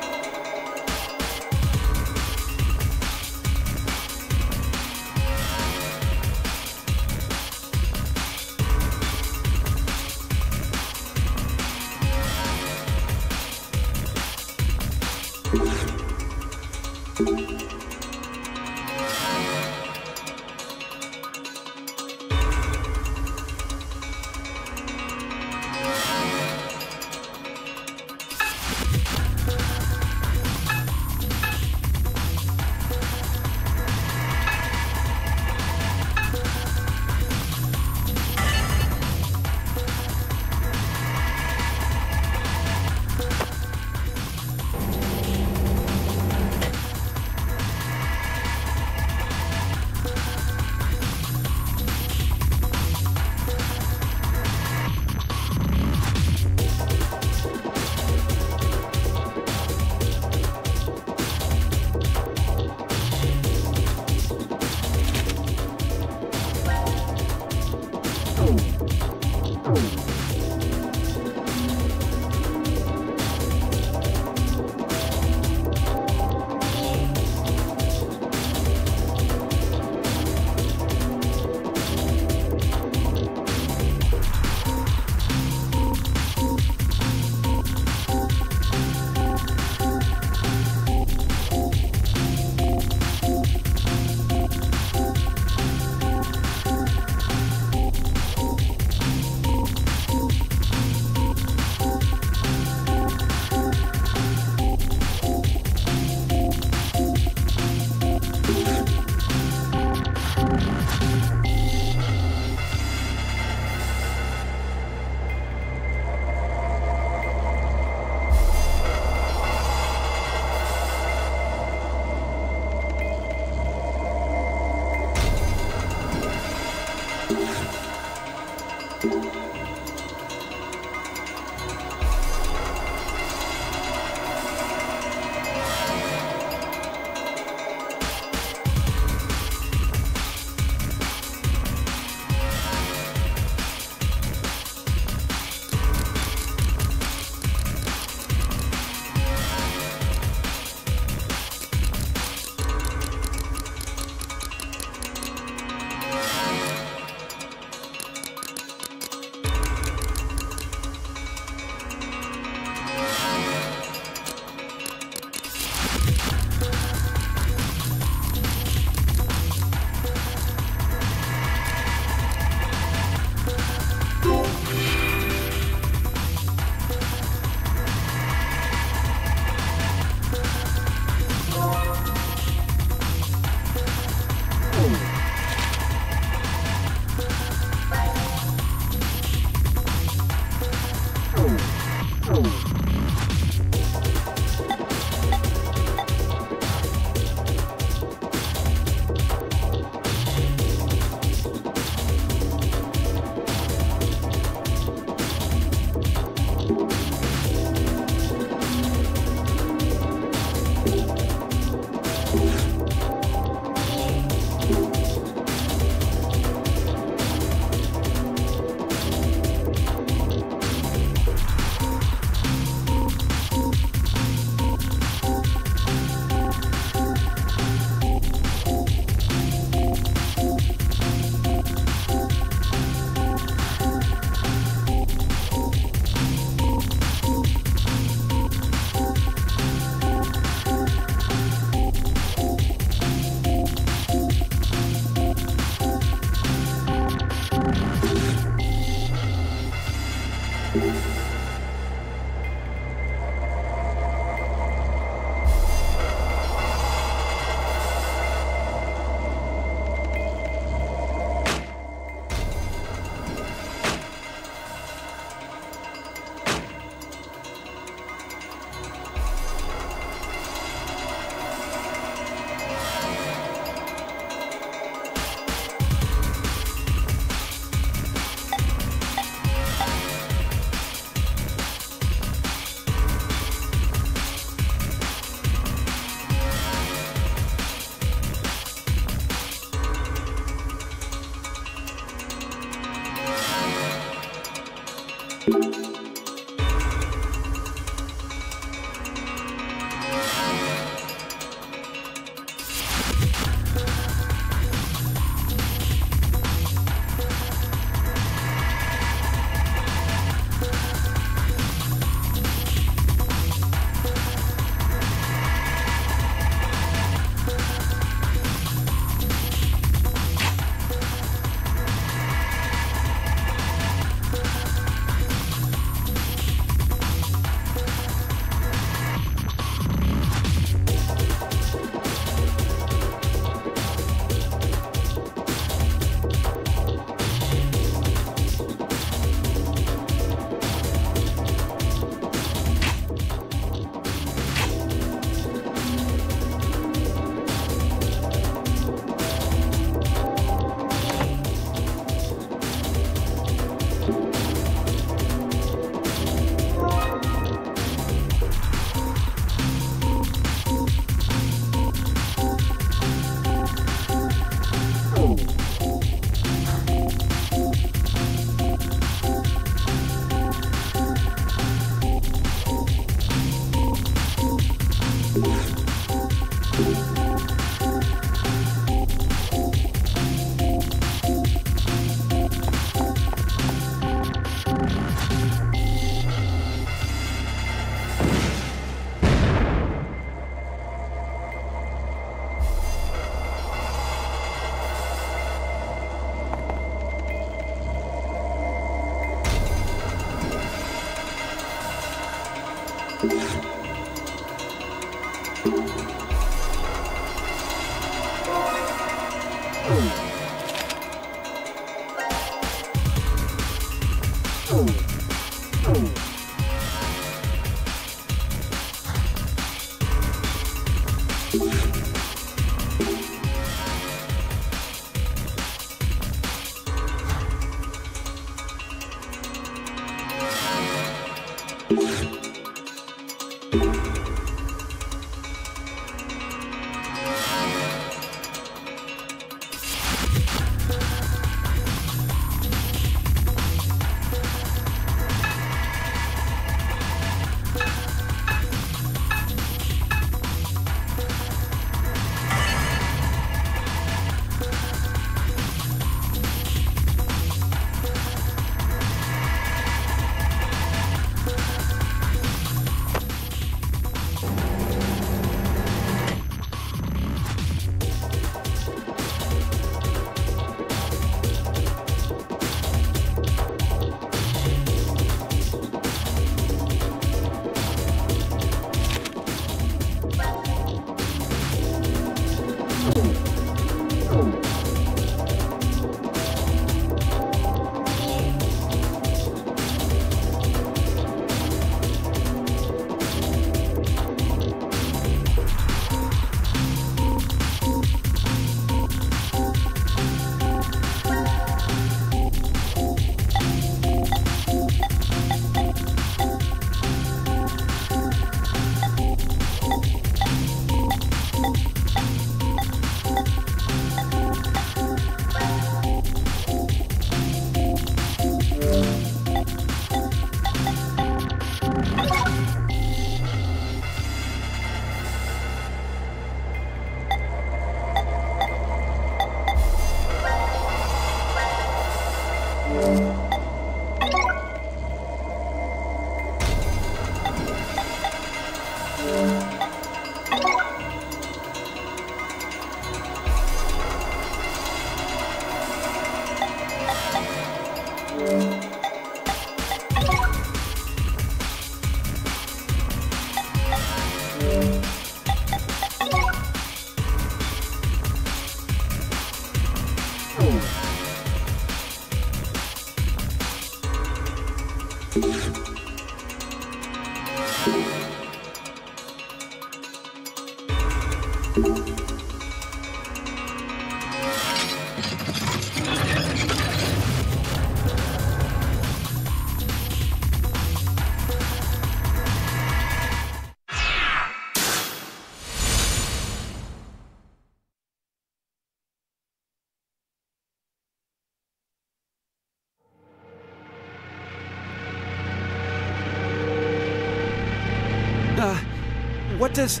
What does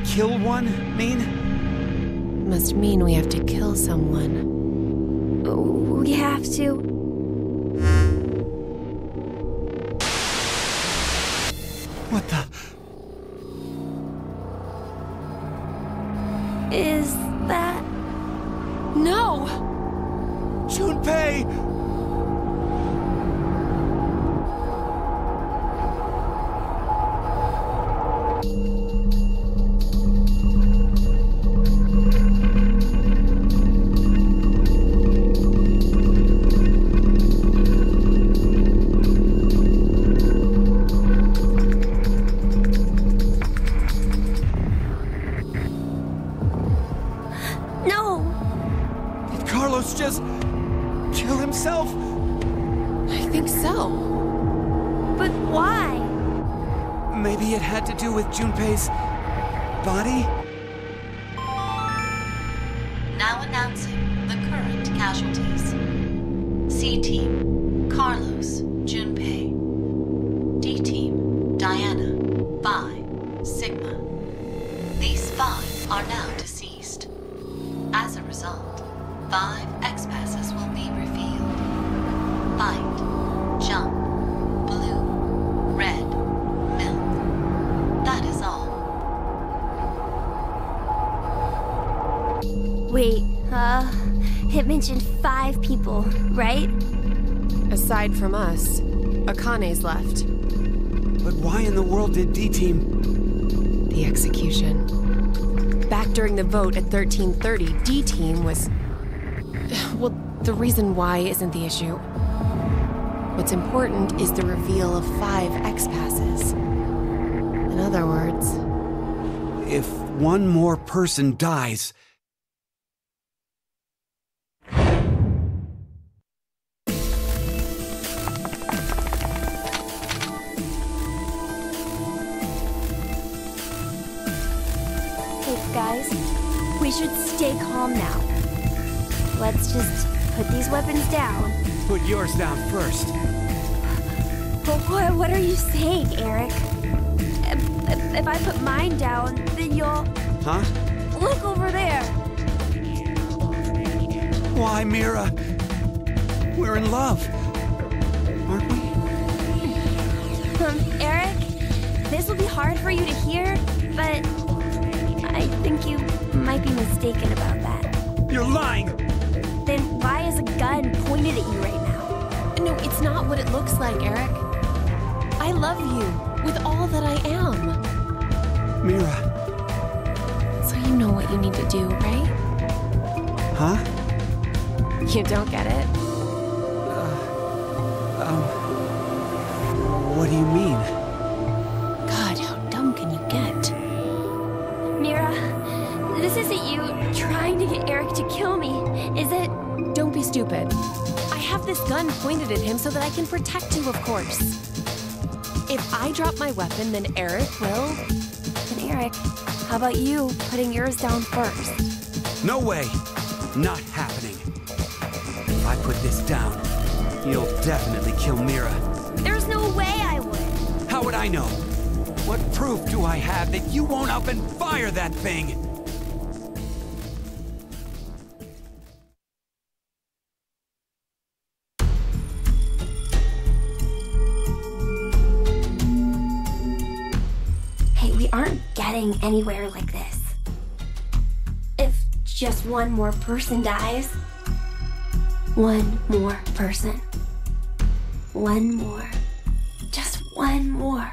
kill one mean? Must mean we have to kill someone. We have to. What the? Is that... No! Junpei! Just kill himself? I think so. But why? Maybe it had to do with Junpei's body? Now announcing the current casualties. C-Team, Carlos, Junpei. D-Team, Diana, Phi, Sigma. These 5 are now deceased. As a result, 5 X-passes will be revealed. Fight, jump, blue, red, milk. That is all. Wait, it mentioned 5 people, right? Aside from us, Akane's left. But why in the world did D-Team... The execution. Back during the vote at 1330, D-Team was... Well, the reason why isn't the issue. What's important is the reveal of 5 X-passes. In other words... If one more person dies... Hey, guys, we should stay calm now. Let's just put these weapons down. Put yours down first. But what are you saying, Eric? If I put mine down, then you'll... Huh? Look over there! Why, Mira? We're in love. Aren't we? Eric, this will be hard for you to hear, but I think you might be mistaken about that. You're lying! Then why is a gun pointed at you right now? No, it's not what it looks like, Eric. I love you with all that I am. Mira. So you know what you need to do, right? Huh? You don't get it? What do you mean? God, how dumb can you get? Mira, this isn't you trying to get Eric to kill me, is it? Don't be stupid. I have this gun pointed at him so that I can protect you, of course. If I drop my weapon, then Eric will... And Eric, how about you putting yours down first? No way! Not happening. If I put this down, you'll definitely kill Mira. There's no way I would. How would I know? What proof do I have that you won't up and fire that thing? Hey, we aren't getting anywhere like this. If just one more person dies, one more person. One more. Just one more.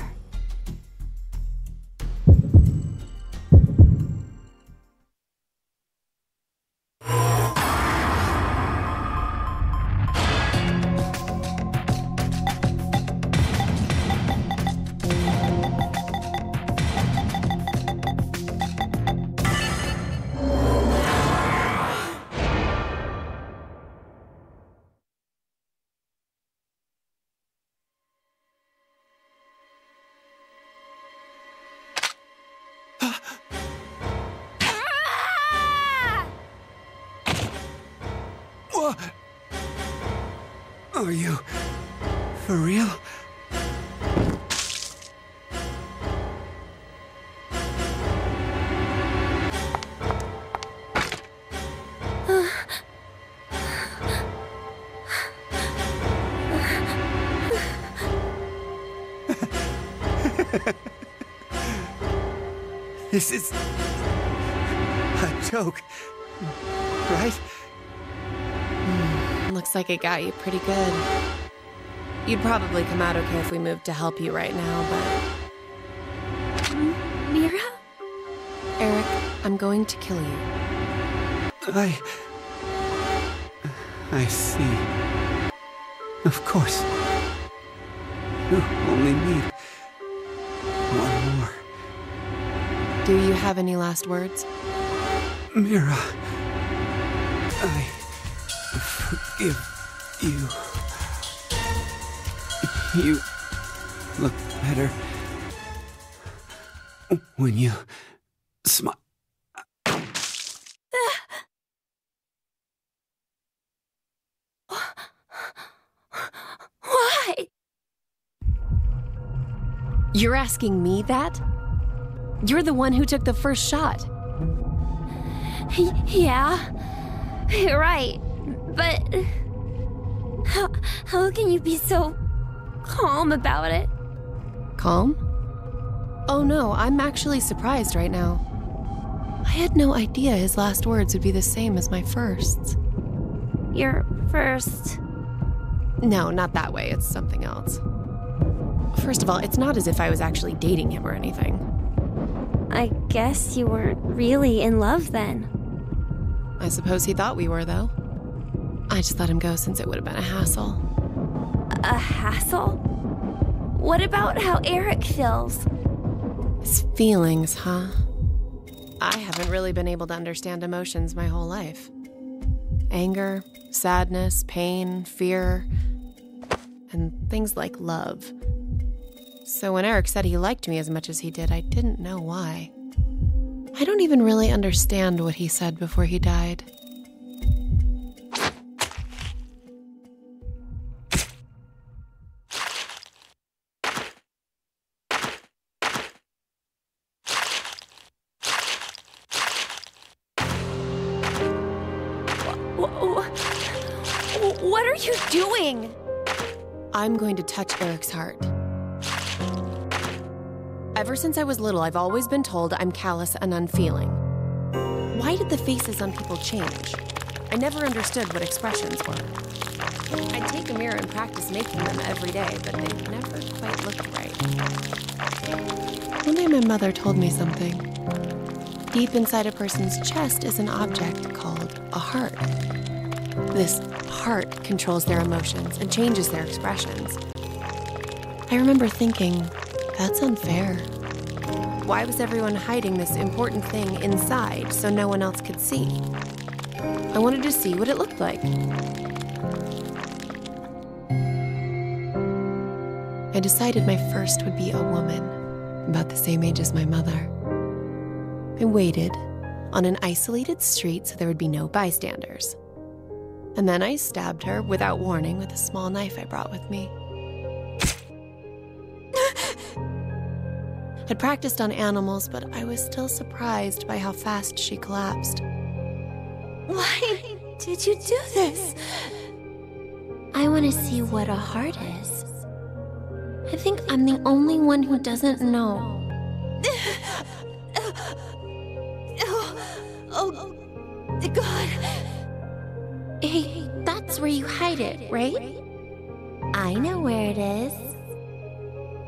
Are you... for real? This is a joke, right? Looks like it got you pretty good. You'd probably come out okay if we moved to help you right now, but... Mira? Eric, I'm going to kill you. I see. Of course. You only need one more. Do you have any last words? Mira, I forgive you. You look better when you smile. Why? You're asking me that? You're the one who took the first shot. Yeah, you're right. But how can you be so calm about it? Calm? Oh no, I'm actually surprised right now. I had no idea his last words would be the same as my firsts. Your first... No, not that way. It's something else. First of all, it's not as if I was actually dating him or anything. I guess you weren't really in love then. I suppose he thought we were, though. I just let him go since it would have been a hassle. A hassle? What about how Eric feels? His feelings, huh? I haven't really been able to understand emotions my whole life. Anger, sadness, pain, fear, and things like love. So when Eric said he liked me as much as he did, I didn't know why. I don't even really understand what he said before he died. What are you doing? I'm going to touch Eric's heart. Ever since I was little, I've always been told I'm callous and unfeeling. Why did the faces on people change? I never understood what expressions were. I'd take a mirror and practice making them every day, but they never quite looked right. One day my mother told me something. Deep inside a person's chest is an object called a heart. This heart controls their emotions and changes their expressions. I remember thinking, that's unfair. Why was everyone hiding this important thing inside so no one else could see? I wanted to see what it looked like. I decided my first would be a woman, about the same age as my mother. I waited on an isolated street so there would be no bystanders. And then I stabbed her without warning with a small knife I brought with me. I'd practiced on animals, but I was still surprised by how fast she collapsed. Why did you do this? I want to see what a heart is. I think I'm the only one who doesn't know. Oh, God. Hey, that's where you hide it, right? I know where it is.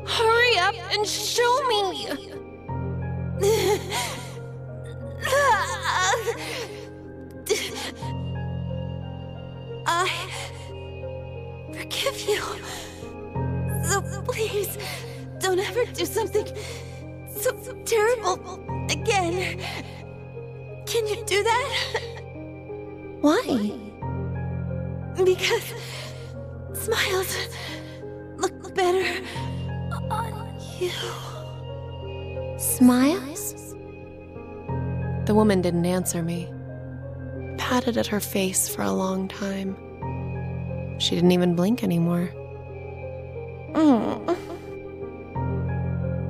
Hurry up and show me! I forgive you. So please, don't ever do something so terrible again. Can you do that? Why? Because smiles look better on you. Smiles? The woman didn't answer me. I patted at her face for a long time. She didn't even blink anymore.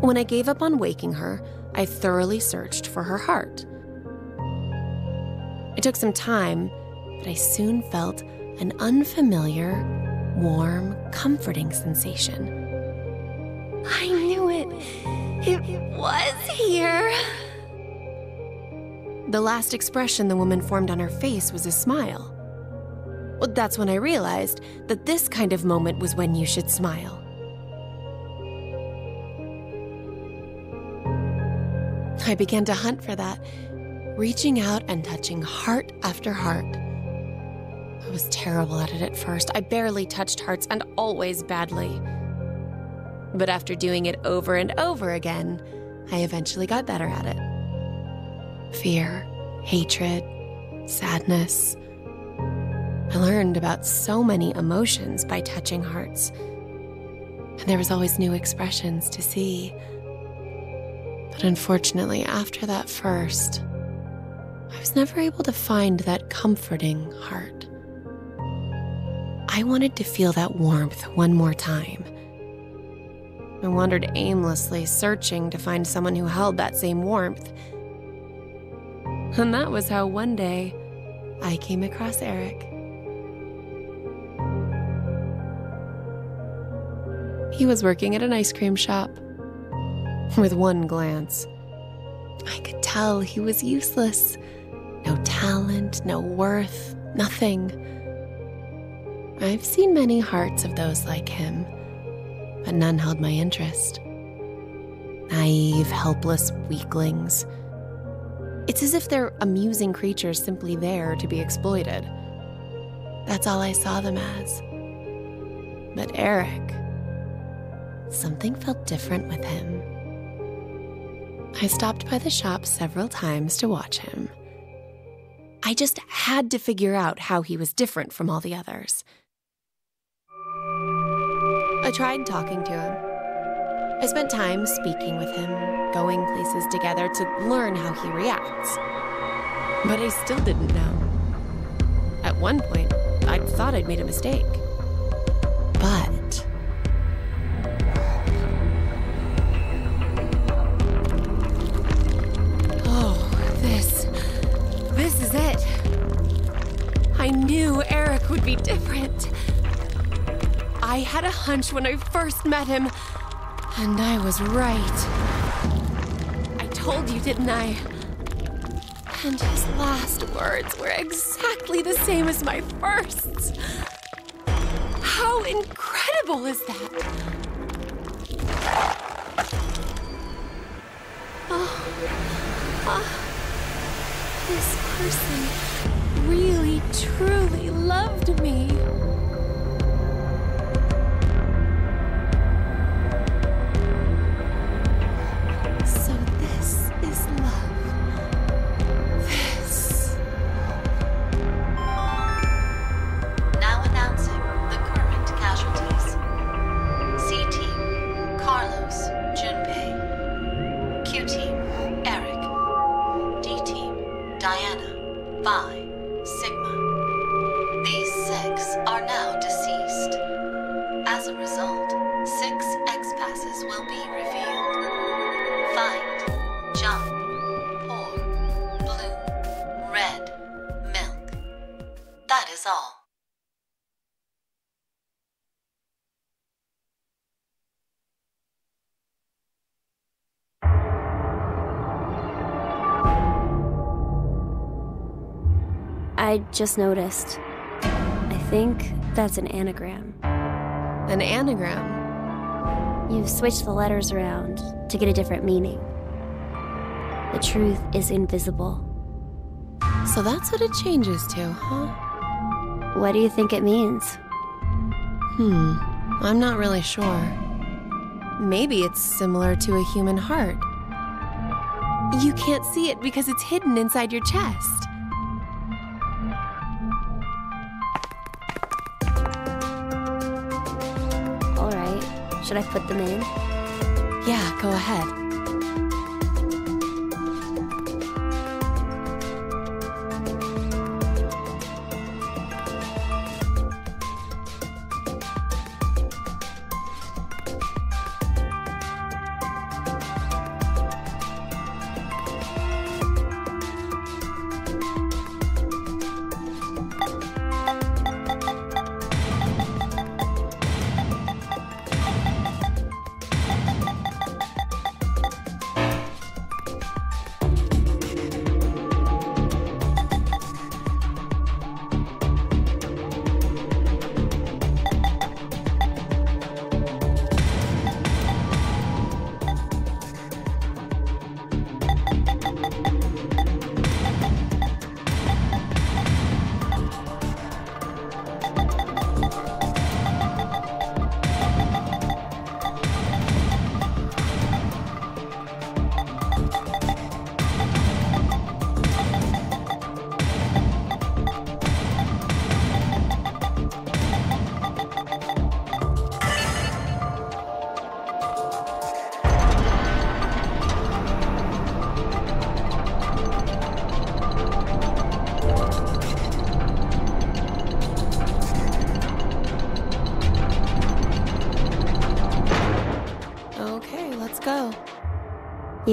When I gave up on waking her, I thoroughly searched for her heart. It took some time, but I soon felt an unfamiliar, warm, comforting sensation. I knew it. It was here. The last expression the woman formed on her face was a smile. Well, that's when I realized that this kind of moment was when you should smile. I began to hunt for that, reaching out and touching heart after heart. I was terrible at it at first. I barely touched hearts, and always badly. But after doing it over and over again, I eventually got better at it. Fear, hatred, sadness. I learned about so many emotions by touching hearts. And there was always new expressions to see. But unfortunately, after that first, I was never able to find that comforting heart. I wanted to feel that warmth one more time. I wandered aimlessly, searching to find someone who held that same warmth. And that was how one day I came across Eric. He was working at an ice cream shop. With one glance, I could tell he was useless. No talent, no worth, nothing. I've seen many hearts of those like him, but none held my interest. Naive, helpless weaklings. It's as if they're amusing creatures simply there to be exploited. That's all I saw them as. But Eric, something felt different with him. I stopped by the shop several times to watch him. I just had to figure out how he was different from all the others. I tried talking to him. I spent time speaking with him, going places together to learn how he reacts. But I still didn't know. At one point, I thought I'd made a mistake. But this is it. I knew Eric would be different. I had a hunch when I first met him, and I was right. I told you, didn't I? And his last words were exactly the same as my first. How incredible is that? This person really, truly loved me. So this is love. This. Now announcing the current casualties. C-Team, Carlos, Junpei. Q-Team, Eric. D-Team, Diana, Phi, Sigma. These 6 are now deceased. As a result, 6 X-Passes will be revealed. Fight, jump, pour, blue, red, milk. That is all. I just noticed. I think that's an anagram. An anagram? You've switched the letters around to get a different meaning. The truth is invisible. So that's what it changes to, huh? What do you think it means? I'm not really sure. Maybe it's similar to a human heart. You can't see it because it's hidden inside your chest. All right, should I put them in? Yeah, go ahead.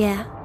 Yeah.